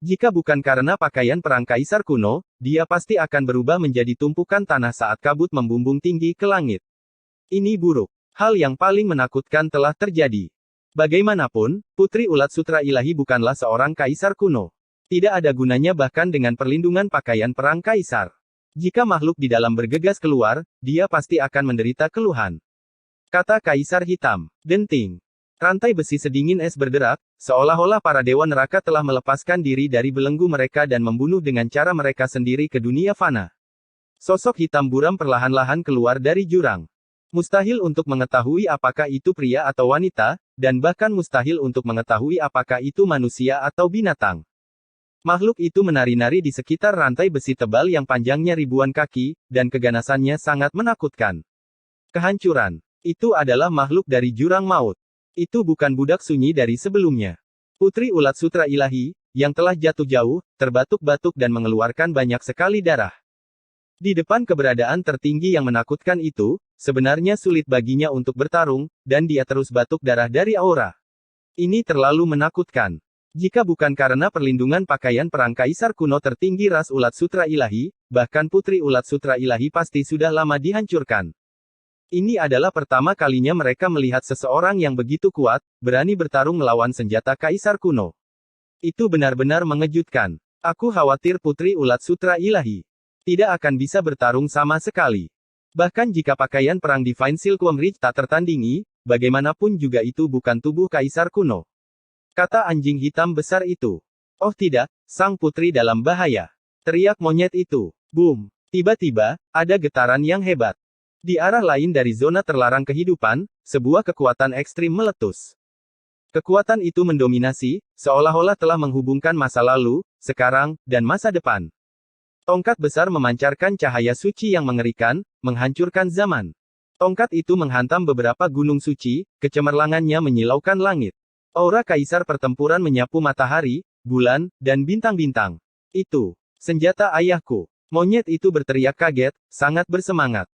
Jika bukan karena pakaian perang kaisar kuno, dia pasti akan berubah menjadi tumpukan tanah saat kabut membumbung tinggi ke langit. Ini buruk. Hal yang paling menakutkan telah terjadi. Bagaimanapun, Putri Ulat Sutra Ilahi bukanlah seorang kaisar kuno. Tidak ada gunanya bahkan dengan perlindungan pakaian perang kaisar. Jika makhluk di dalam bergegas keluar, dia pasti akan menderita keluhan. Kata Kaisar Hitam. Denting. Rantai besi sedingin es berderak, seolah-olah para dewa neraka telah melepaskan diri dari belenggu mereka dan membunuh dengan cara mereka sendiri ke dunia fana. Sosok hitam buram perlahan-lahan keluar dari jurang. Mustahil untuk mengetahui apakah itu pria atau wanita, dan bahkan mustahil untuk mengetahui apakah itu manusia atau binatang. Makhluk itu menari-nari di sekitar rantai besi tebal yang panjangnya ribuan kaki, dan keganasannya sangat menakutkan. Kehancuran. Itu adalah makhluk dari jurang maut. Itu bukan budak sunyi dari sebelumnya. Putri Ulat Sutra Ilahi, yang telah jatuh jauh, terbatuk-batuk dan mengeluarkan banyak sekali darah. Di depan keberadaan tertinggi yang menakutkan itu, sebenarnya sulit baginya untuk bertarung, dan dia terus batuk darah dari aura. Ini terlalu menakutkan. Jika bukan karena perlindungan pakaian perang kaisar kuno tertinggi ras Ulat Sutra Ilahi, bahkan Putri Ulat Sutra Ilahi pasti sudah lama dihancurkan. Ini adalah pertama kalinya mereka melihat seseorang yang begitu kuat, berani bertarung melawan senjata kaisar kuno. Itu benar-benar mengejutkan. Aku khawatir Putri Ulat Sutra Ilahi tidak akan bisa bertarung sama sekali. Bahkan jika pakaian perang Divine Silkworm Ridge tak tertandingi, bagaimanapun juga itu bukan tubuh kaisar kuno. Kata anjing hitam besar itu. Oh tidak, sang putri dalam bahaya. Teriak monyet itu. Boom. Tiba-tiba, ada getaran yang hebat. Di arah lain dari zona terlarang kehidupan, sebuah kekuatan ekstrim meletus. Kekuatan itu mendominasi, seolah-olah telah menghubungkan masa lalu, sekarang, dan masa depan. Tongkat besar memancarkan cahaya suci yang mengerikan, menghancurkan zaman. Tongkat itu menghantam beberapa gunung suci, kecemerlangannya menyilaukan langit. Aura kaisar pertempuran menyapu matahari, bulan, dan bintang-bintang. Itu senjata ayahku. Monyet itu berteriak kaget, sangat bersemangat.